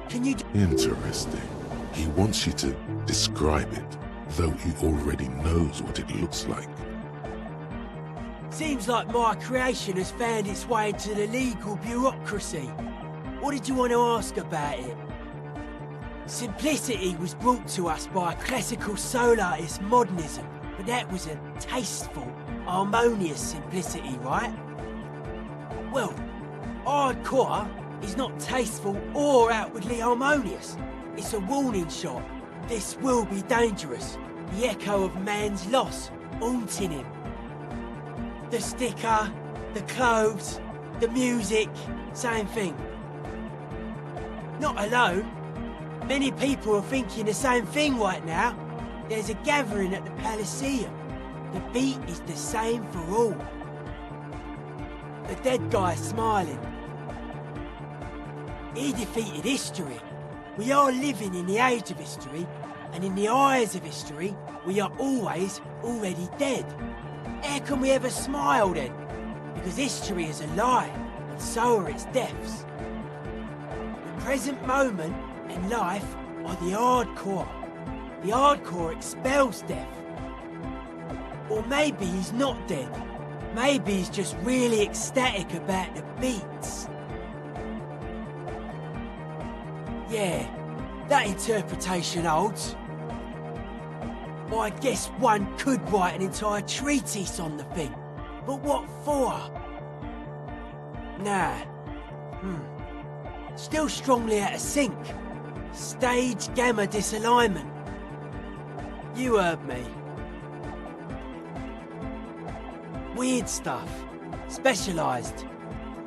Can you... Interesting. He wants you to describe it, though he already knows what it looks like. Seems like my creation has found its way into the legal bureaucracy. What did you want to ask about it? Simplicity was brought to us by classical solarist modernism, but that was a tasteful, harmonious simplicity, right? Well, hardcore is not tasteful or outwardly harmonious. It's a warning shot. This will be dangerous. The echo of man's loss. haunting him. The sticker, the clothes, the music, same thing. Not alone. Many people are thinking the same thing right now. There's a gathering at the Palaceum. The beat is the same for all. The dead guy's smiling. He defeated history. We are living in the age of history, and in the eyes of history, we are always already dead. How can we ever smile then? Because history is a lie, and so are its deaths. The present moment and life are the hardcore. The hardcore expels death. Or maybe he's not dead. Maybe he's just really ecstatic about the beats. Yeah, that interpretation holds. I guess one could write an entire treatise on the thing. But what for? Nah. Still strongly out of sync. Stage gamma disalignment. You heard me. Weird stuff. Specialised.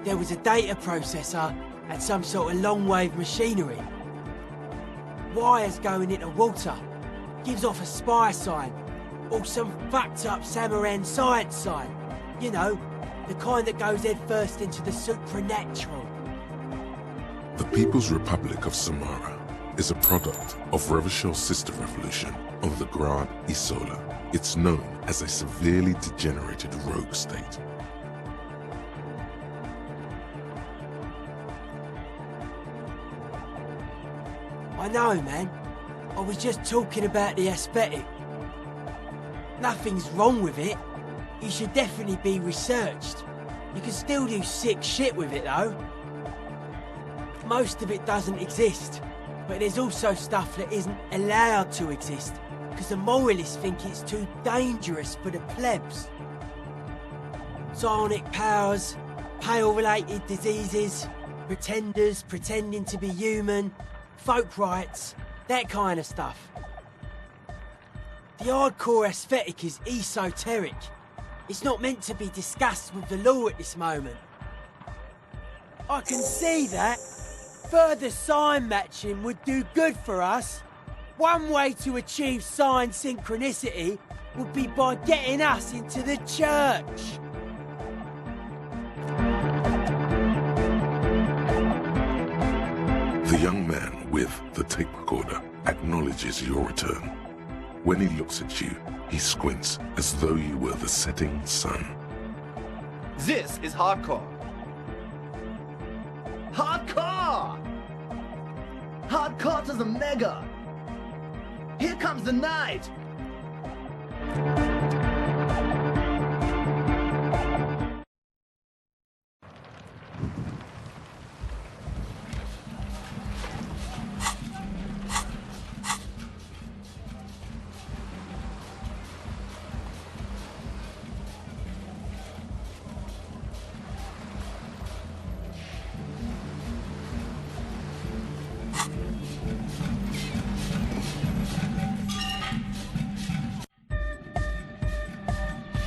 There was a data processor and some sort of long-wave machinery. Wires going into water. Gives off a spy sign. Or some fucked-up Samaran science sign. You know, the kind that goes head first into the supernatural. The People's Republic of Samara is a product of Revachel's sister revolution on the Grand Isola. It's known as a severely degenerated rogue state. I know, man. I was just talking about the aesthetic. Nothing's wrong with it. It should definitely be researched. You can still do sick shit with it, though. Most of it doesn't exist, but there's also stuff that isn't allowed to exist, because the moralists think it's too dangerous for the plebs. Psionic powers, pale-related diseases, pretenders pretending to be human, folk rights, that kind of stuff. The hardcore aesthetic is esoteric. It's not meant to be discussed with the law at this moment. I can see that. Further sign matching would do good for us. One way to achieve sign synchronicity would be by getting us into the church. The young man with the tape recorder acknowledges your return. When he looks at you, he squints as though you were the setting sun. This is hardcore. Hardcore! Hardcore to the mega! Here comes the night!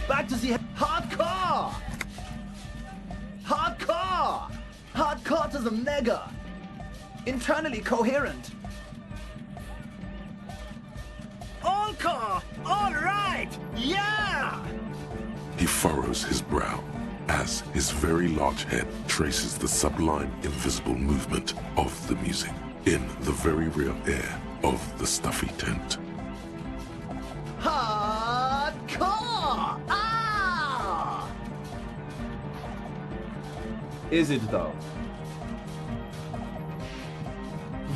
Back to the hardcore! Hardcore! Hardcore to the mega! Internally coherent. All core! All right! Yeah! He furrows his brow as his very large head traces the sublime invisible movement of the music in the very real air of the stuffy tent. Hardcore! Ah! Is it though?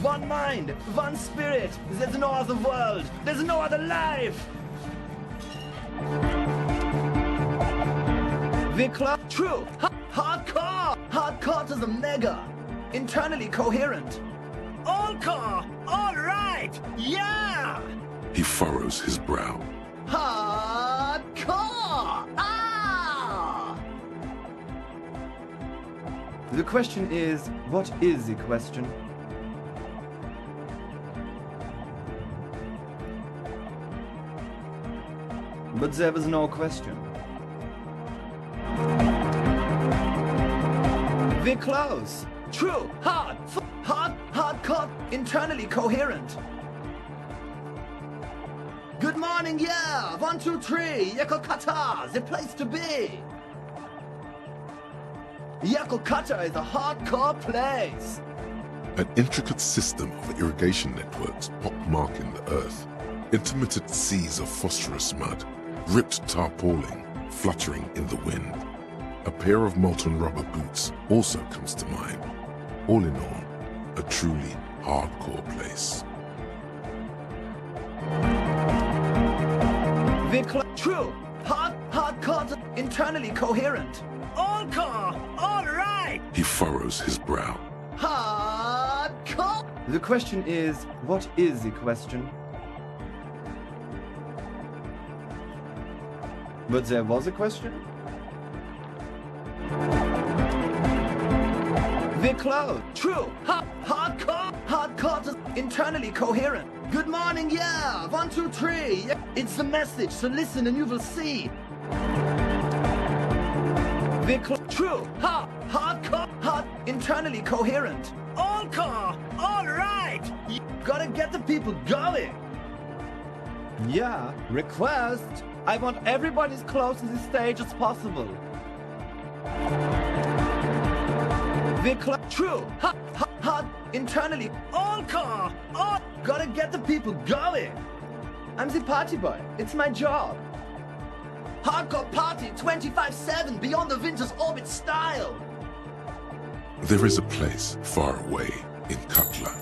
One mind, one spirit. There's no other world. There's no other life. True. Hardcore. Hardcore to the mega. Internally coherent. All core! All right! Yeah! He furrows his brow. Hardcore! Ah! The question is, what is the question? But there was no question. We're close. True. Hard. Hardcore. Internally coherent. Good morning, yeah. 1, 2, 3. Yakokata, the place to be. Yakokata is a hardcore place. An intricate system of irrigation networks pockmarking the earth, intermittent seas of phosphorus mud, ripped tarpaulin fluttering in the wind. A pair of molten rubber boots also comes to mind. All in all, a truly hardcore place. True. Hardcore. Internally coherent. All car. All right. He furrows his brow. Hardcore. The question is, what is the question? But there was a question? We're close. True. Hardcore. Internally coherent. Good morning, yeah. 1, 2, 3. It's the message, so listen and you will see. We're true. Hardcore. Internally coherent. All car. All right. You gotta get the people going. Yeah, request. I want everybody as close to the stage as possible. We're true. Hard. Internally. All car. All. Gotta get the people going. I'm the party boy. It's my job. Hardcore party 25/7 beyond the winter's orbit style. There is a place far away in Cutler,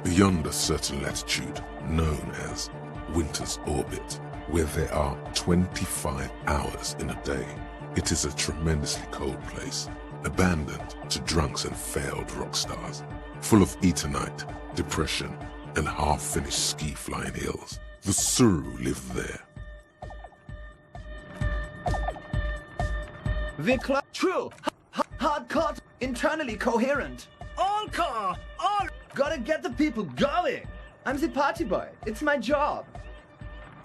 beyond a certain latitude known as winter's orbit, where there are 25 hours in a day. It is a tremendously cold place, abandoned to drunks and failed rock stars, full of eternite, depression, and half-finished ski-flying hills. The Suru live there. We're true. Hardcore. Internally coherent. All car. All. Gotta get the people going. I'm the party boy. It's my job.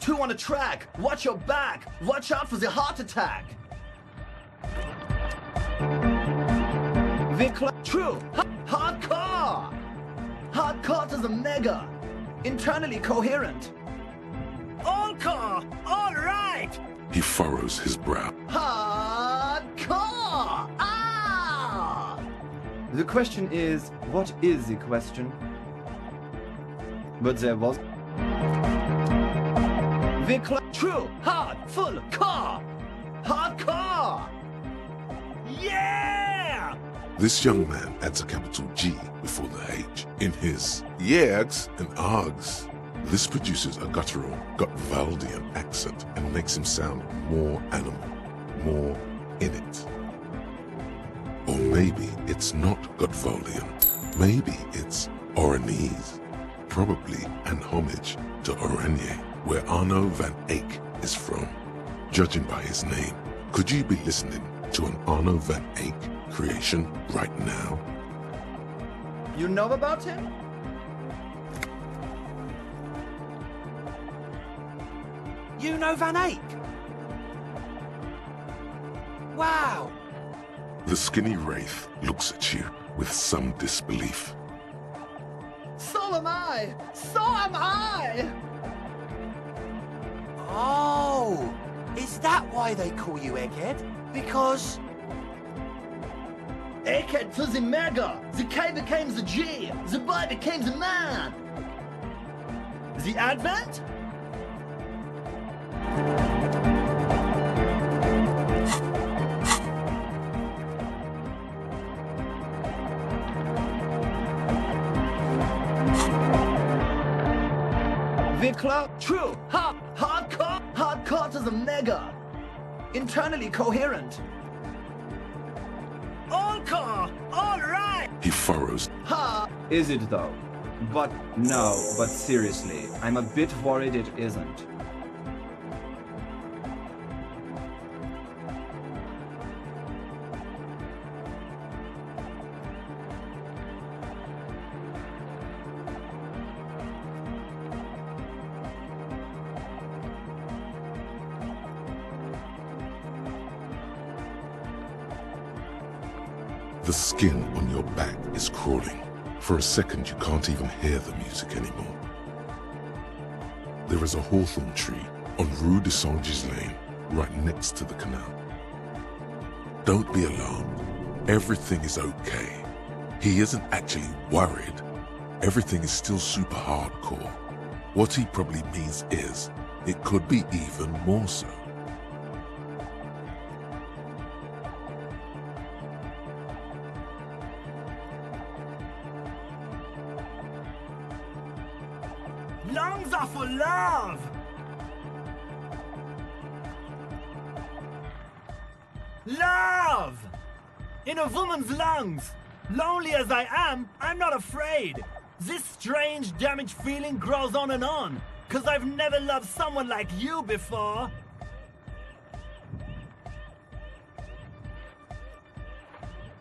2 on a track. Watch your back. Watch out for the heart attack. We're true. Hardcore. Hardcore is a mega. Internally coherent. All car. All right. He furrows his brow. Hardcore. Ah! The question is, what is the question? But there was... We're true. Hard. Full. Car. Hardcore. Yeah! This young man adds a capital G before the H in his yegs and args. This produces a guttural, Gutwaldian accent and makes him sound more animal, more in it. Or maybe it's not Gutwaldian. Maybe it's Oranese. Probably an homage to Oranje, where Arno van Eyck is from. Judging by his name, could you be listening to an Arno van Eyck creation right now? You know about him? You know Van Eyck? Wow. The skinny wraith looks at you with some disbelief. So am I! So am I! Oh, is that why they call you Egghead? Because... Egghead to the mega! The K became the G! The boy became the man! The Advent? Vikla, true, hardcore to the mega, internally coherent. All car, all right. He furrows. Ha! Is it though? But no, but seriously, I'm a bit worried it isn't. The skin on your back is crawling. For a second, you can't even hear the music anymore. There is a hawthorn tree on Rue de Saint-Gislain, right next to the canal. Don't be alarmed. Everything is okay. He isn't actually worried. Everything is still super hardcore. What he probably means is, it could be even more so. Lungs are for love! Love! In a woman's lungs! Lonely as I am, I'm not afraid! This strange, damaged feeling grows on, 'cause I've never loved someone like you before!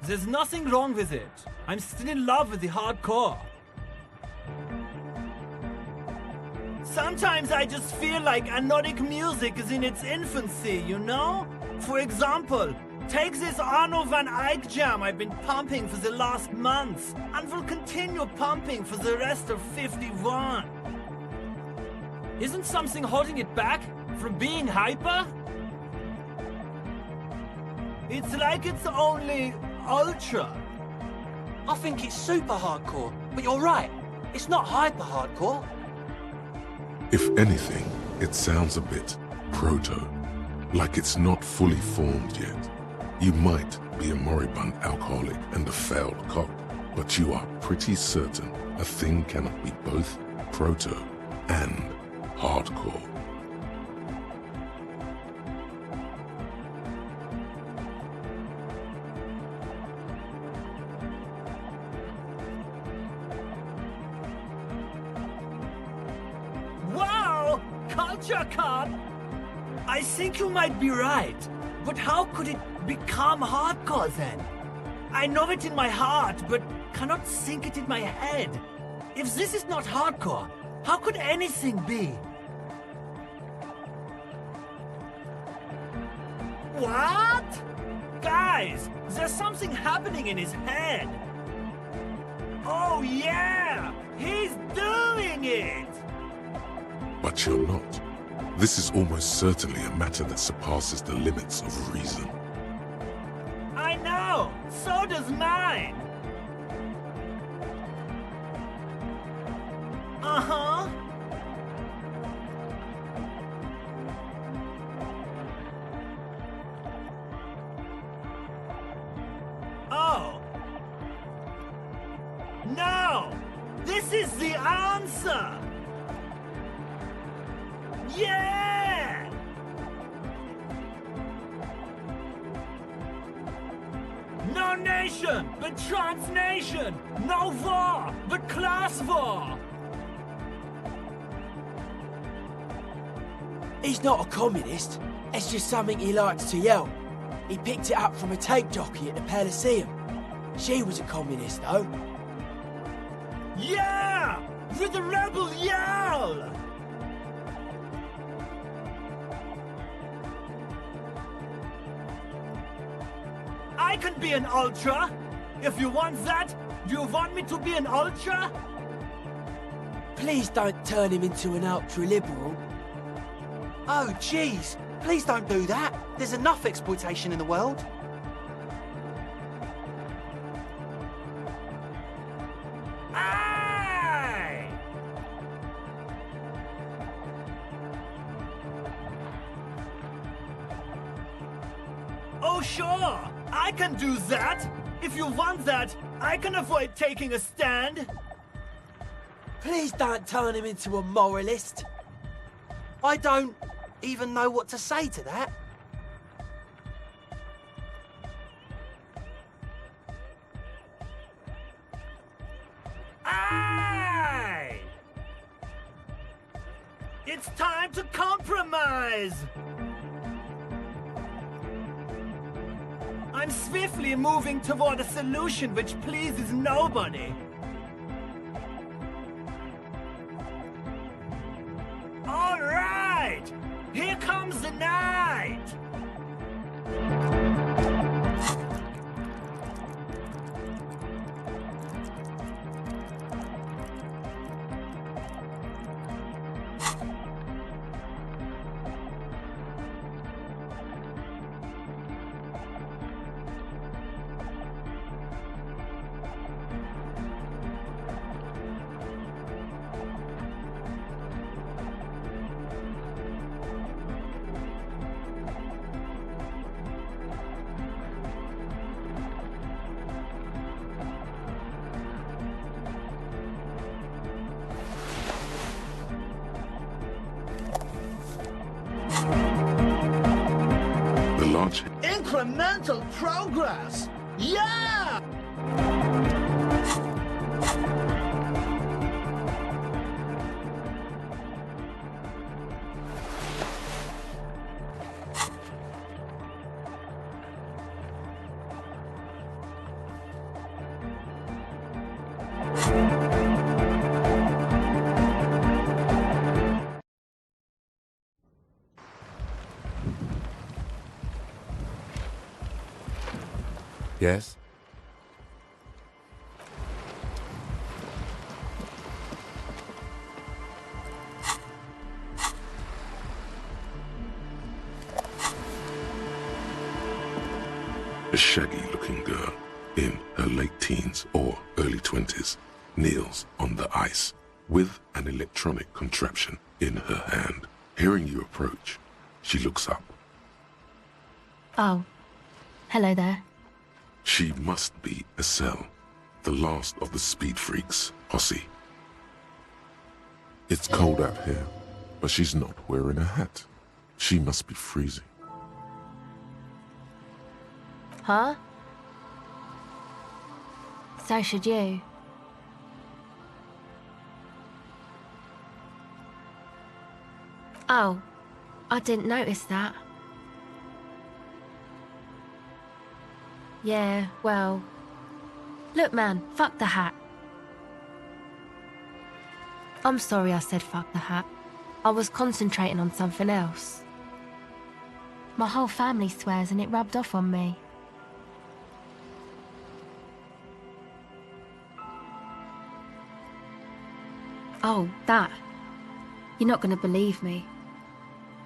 There's nothing wrong with it. I'm still in love with the hardcore. Sometimes I just feel like anodic music is in its infancy, you know? For example, take this Arno van Eyck jam I've been pumping for the last month, and will continue pumping for the rest of 51. Isn't something holding it back from being hyper? It's like it's only ultra. I think it's super hardcore, but you're right. It's not hyper hardcore. If anything, it sounds a bit proto, like it's not fully formed yet. You might be a moribund alcoholic and a failed cop, but you are pretty certain a thing cannot be both proto and hardcore. Wow! Culture cop! I think you might be right. But how could it become hardcore then? I know it in my heart, but cannot think it in my head. If this is not hardcore, how could anything be? What? Guys, there's something happening in his head. Oh yeah! He's doing it! But you're not. This is almost certainly a matter that surpasses the limits of reason. I know! So does mine! Uh-huh. Oh. No! This is the answer! Yeah! No nation, but transnation! No war, but class war! He's not a communist. It's just something he likes to yell. He picked it up from a tape jockey at the Palaceum. She was a communist, though. Yeah! With the rebel yell! I can be an ultra! If you want that, do you want me to be an ultra? Please don't turn him into an ultra-liberal. Oh, jeez. Please don't do that. There's enough exploitation in the world. Aye! Oh, sure! I can do that! If you want that, I can avoid taking a stand! Please don't turn him into a moralist. I don't even know what to say to that. Aye! It's time to compromise! I'm swiftly moving toward a solution which pleases nobody. All right! Here comes the night! much. Incremental progress! Yeah! Yes? A shaggy-looking girl in her late teens or early 20s kneels on the ice with an electronic contraption in her hand. Hearing you approach, she looks up. Oh. Hello there. She must be Estelle, the last of the speed freaks, posse. It's cold out here, but she's not wearing a hat. She must be freezing. Huh? So should you. Oh, I didn't notice that. Yeah, well... Look, man, fuck the hat. I'm sorry I said fuck the hat. I was concentrating on something else. My whole family swears and it rubbed off on me. Oh, that. You're not going to believe me.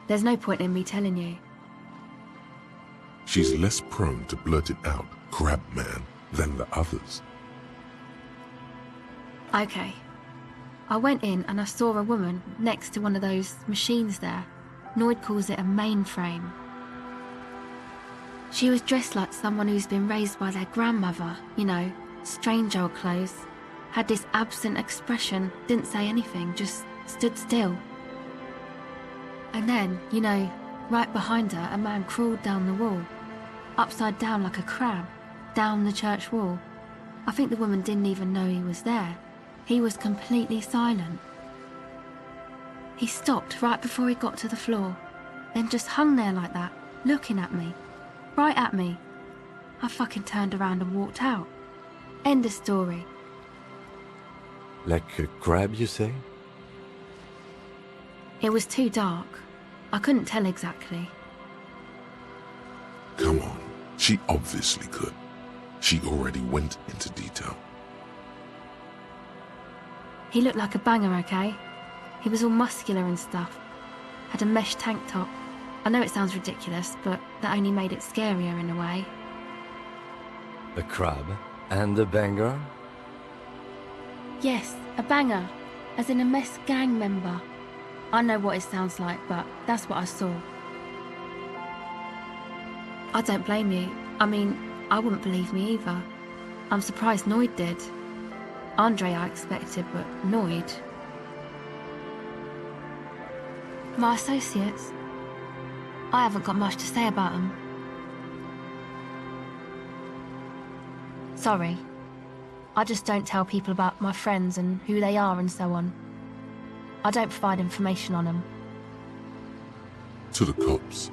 There's no point in me telling you. She's less prone to blurt it out, crab man, than the others. Okay. I went in and I saw a woman next to one of those machines there. Noid calls it a mainframe. She was dressed like someone who's been raised by their grandmother, you know, strange old clothes. Had this absent expression, didn't say anything, just stood still. And then, you know, right behind her, a man crawled down the wall. Upside down like a crab, down the church wall. I think the woman didn't even know he was there. He was completely silent. He stopped right before he got to the floor, then just hung there like that, looking at me. Right at me. I fucking turned around and walked out. End of story. Like a crab, you say? It was too dark. I couldn't tell exactly. Come on, she obviously could. She already went into detail. He looked like a banger, okay? He was all muscular and stuff. Had a mesh tank top. I know it sounds ridiculous, but that only made it scarier in a way. A crab and a banger? Yes, a banger. As in a mess gang member. I know what it sounds like, but that's what I saw. I don't blame you. I mean, I wouldn't believe me either. I'm surprised Noid did. Andre I expected, but Noid... My associates? I haven't got much to say about them. Sorry. I just don't tell people about my friends and who they are and so on. I don't provide information on them. To the cops.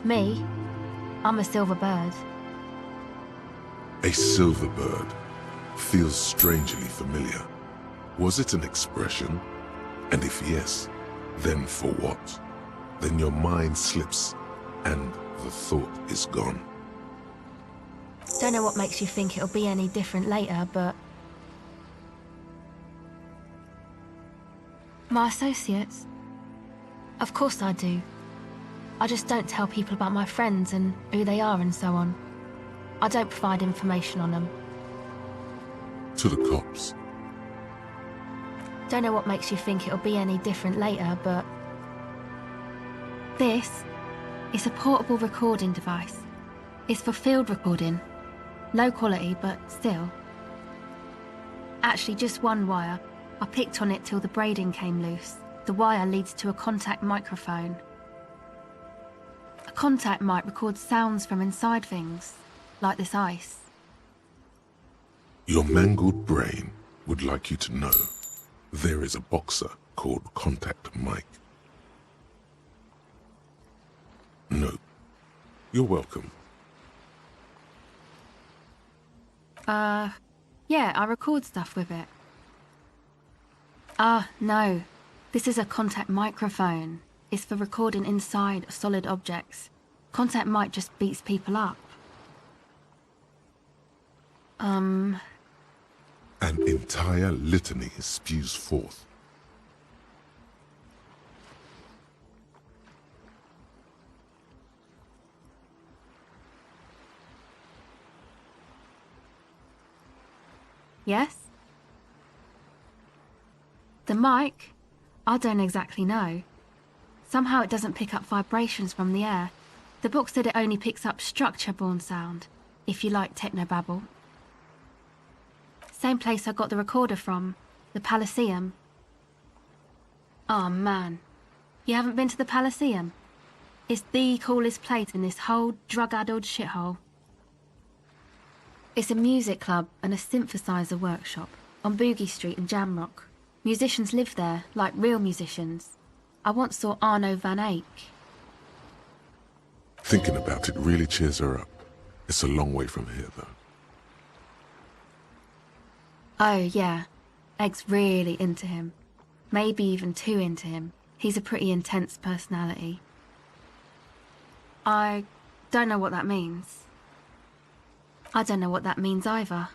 Me? I'm a silver bird. A silver bird feels strangely familiar. Was it an expression? And if yes, then for what? Then your mind slips and the thought is gone. Don't know what makes you think it'll be any different later, but... My associates? Of course I do. I just don't tell people about my friends and who they are and so on. I don't provide information on them. To the cops. Don't know what makes you think it'll be any different later, but... This is a portable recording device. It's for field recording. Low quality, but still. Actually, just one wire. I picked on it till the braiding came loose. the wire leads to a contact microphone. A contact mic records sounds from inside things, like this ice. Your mangled brain would like you to know there is a boxer called Contact Mike. No. You're welcome. Yeah, I record stuff with it. No. This is a contact microphone. It's for recording inside solid objects. Contact mic just beats people up. An entire litany spews forth. Yes? The mic? I don't exactly know. Somehow it doesn't pick up vibrations from the air. The book said it only picks up structure-borne sound, if you like technobabble. Same place I got the recorder from, the Palaceum. Oh man, you haven't been to the Palaceum? It's the coolest place in this whole drug-addled shithole. It's a music club and a synthesizer workshop on Boogie Street in Jamrock. Musicians live there, like real musicians. I once saw Arno van Eyck. Thinking about it really cheers her up. It's a long way from here, though. Oh, yeah. Egg's really into him. Maybe even too into him. He's a pretty intense personality. I don't know what that means. I don't know what that means either.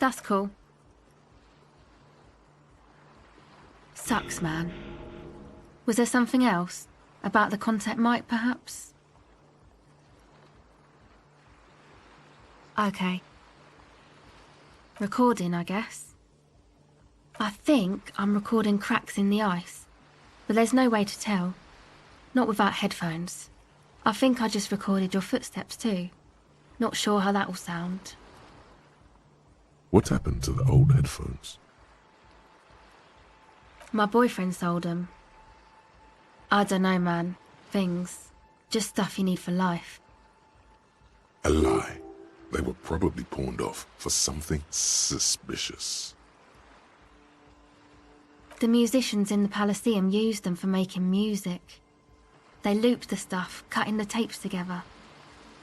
That's cool. Sucks, man. Was there something else? About the contact mic, perhaps? Okay. Recording, I guess. I think I'm recording cracks in the ice, but there's no way to tell. Not without headphones. I think I just recorded your footsteps too. Not sure how that will sound. What happened to the old headphones? My boyfriend sold them. I don't know, man. Things. Just stuff you need for life. A lie. They were probably pawned off for something suspicious. The musicians in the Palaceum used them for making music. They looped the stuff, cutting the tapes together.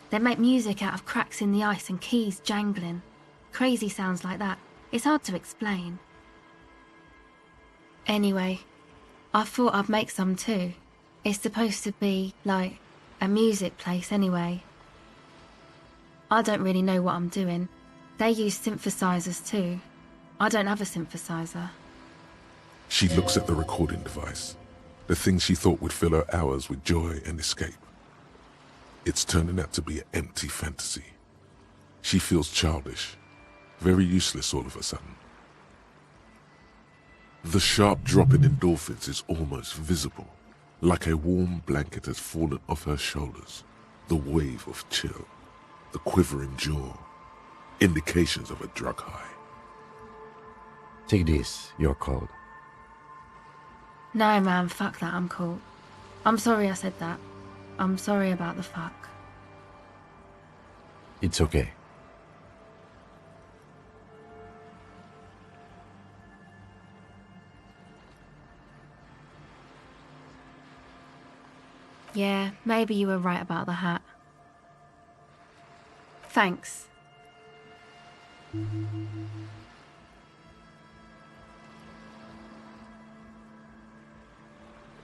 They make music out of cracks in the ice and keys jangling. Crazy sounds like that. It's hard to explain. Anyway, I thought I'd make some too. It's supposed to be, like, a music place anyway. I don't really know what I'm doing. They use synthesizers too. I don't have a synthesizer. She looks at the recording device, the thing she thought would fill her hours with joy and escape. It's turning out to be an empty fantasy. She feels childish, very useless all of a sudden. The sharp drop in endorphins is almost visible, like a warm blanket has fallen off her shoulders. The wave of chill, the quivering jaw, indications of a drug high. Take this, you're cold. No, man, fuck that, I'm cool. I'm sorry I said that. I'm sorry about the fuck. It's okay. Yeah, maybe you were right about the hat. Thanks.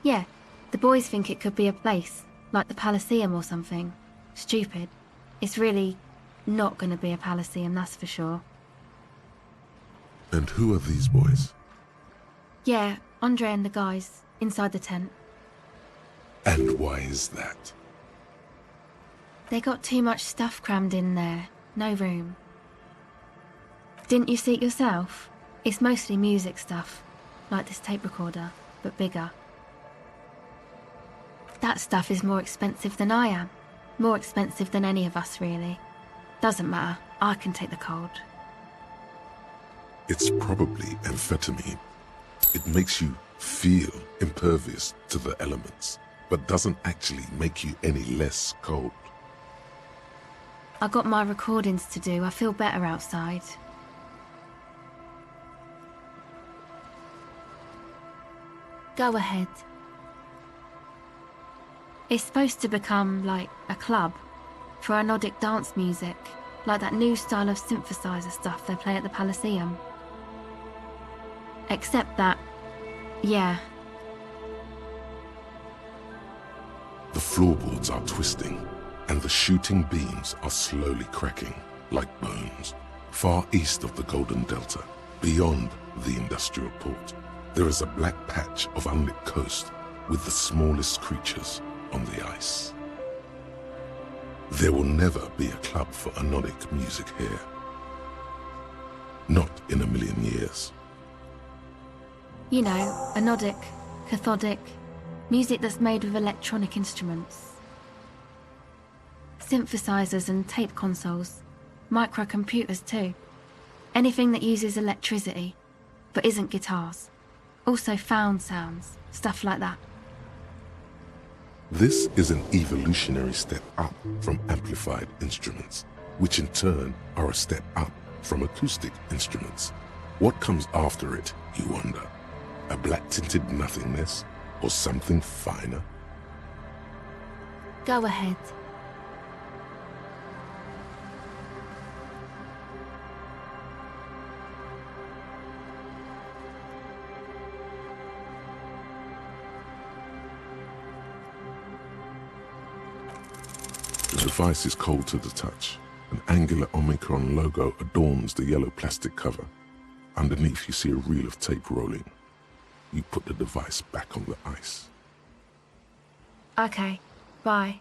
Yeah, the boys think it could be a place, like the Palaceum or something. Stupid. It's really not gonna be a Palaceum, that's for sure. And who are these boys? Yeah, Andre and the guys, inside the tent. And why is that? They got too much stuff crammed in there. No room. Didn't you see it yourself? It's mostly music stuff, like this tape recorder, but bigger. That stuff is more expensive than I am. More expensive than any of us, really. Doesn't matter. I can take the cold. It's probably amphetamine. It makes you feel impervious to the elements, but doesn't actually make you any less cold. I got my recordings to do. I feel better outside. Go ahead. It's supposed to become like a club for anodic dance music, like that new style of synthesizer stuff they play at the Palaceum. Except that, yeah. The floorboards are twisting, and the shooting beams are slowly cracking, like bones. Far east of the Golden Delta, beyond the industrial port, there is a black patch of unlit coast with the smallest creatures on the ice. There will never be a club for anodic music here. Not in a million years. You know, anodic, cathodic, music that's made with electronic instruments. Synthesizers and tape consoles, microcomputers too. Anything that uses electricity, but isn't guitars. Also found sounds, stuff like that. This is an evolutionary step up from amplified instruments, which in turn are a step up from acoustic instruments. What comes after it, you wonder? A black-tinted nothingness, or something finer? Go ahead. The device is cold to the touch. An angular Omicron logo adorns the yellow plastic cover. Underneath you see a reel of tape rolling. You put the device back on the ice. Okay, bye.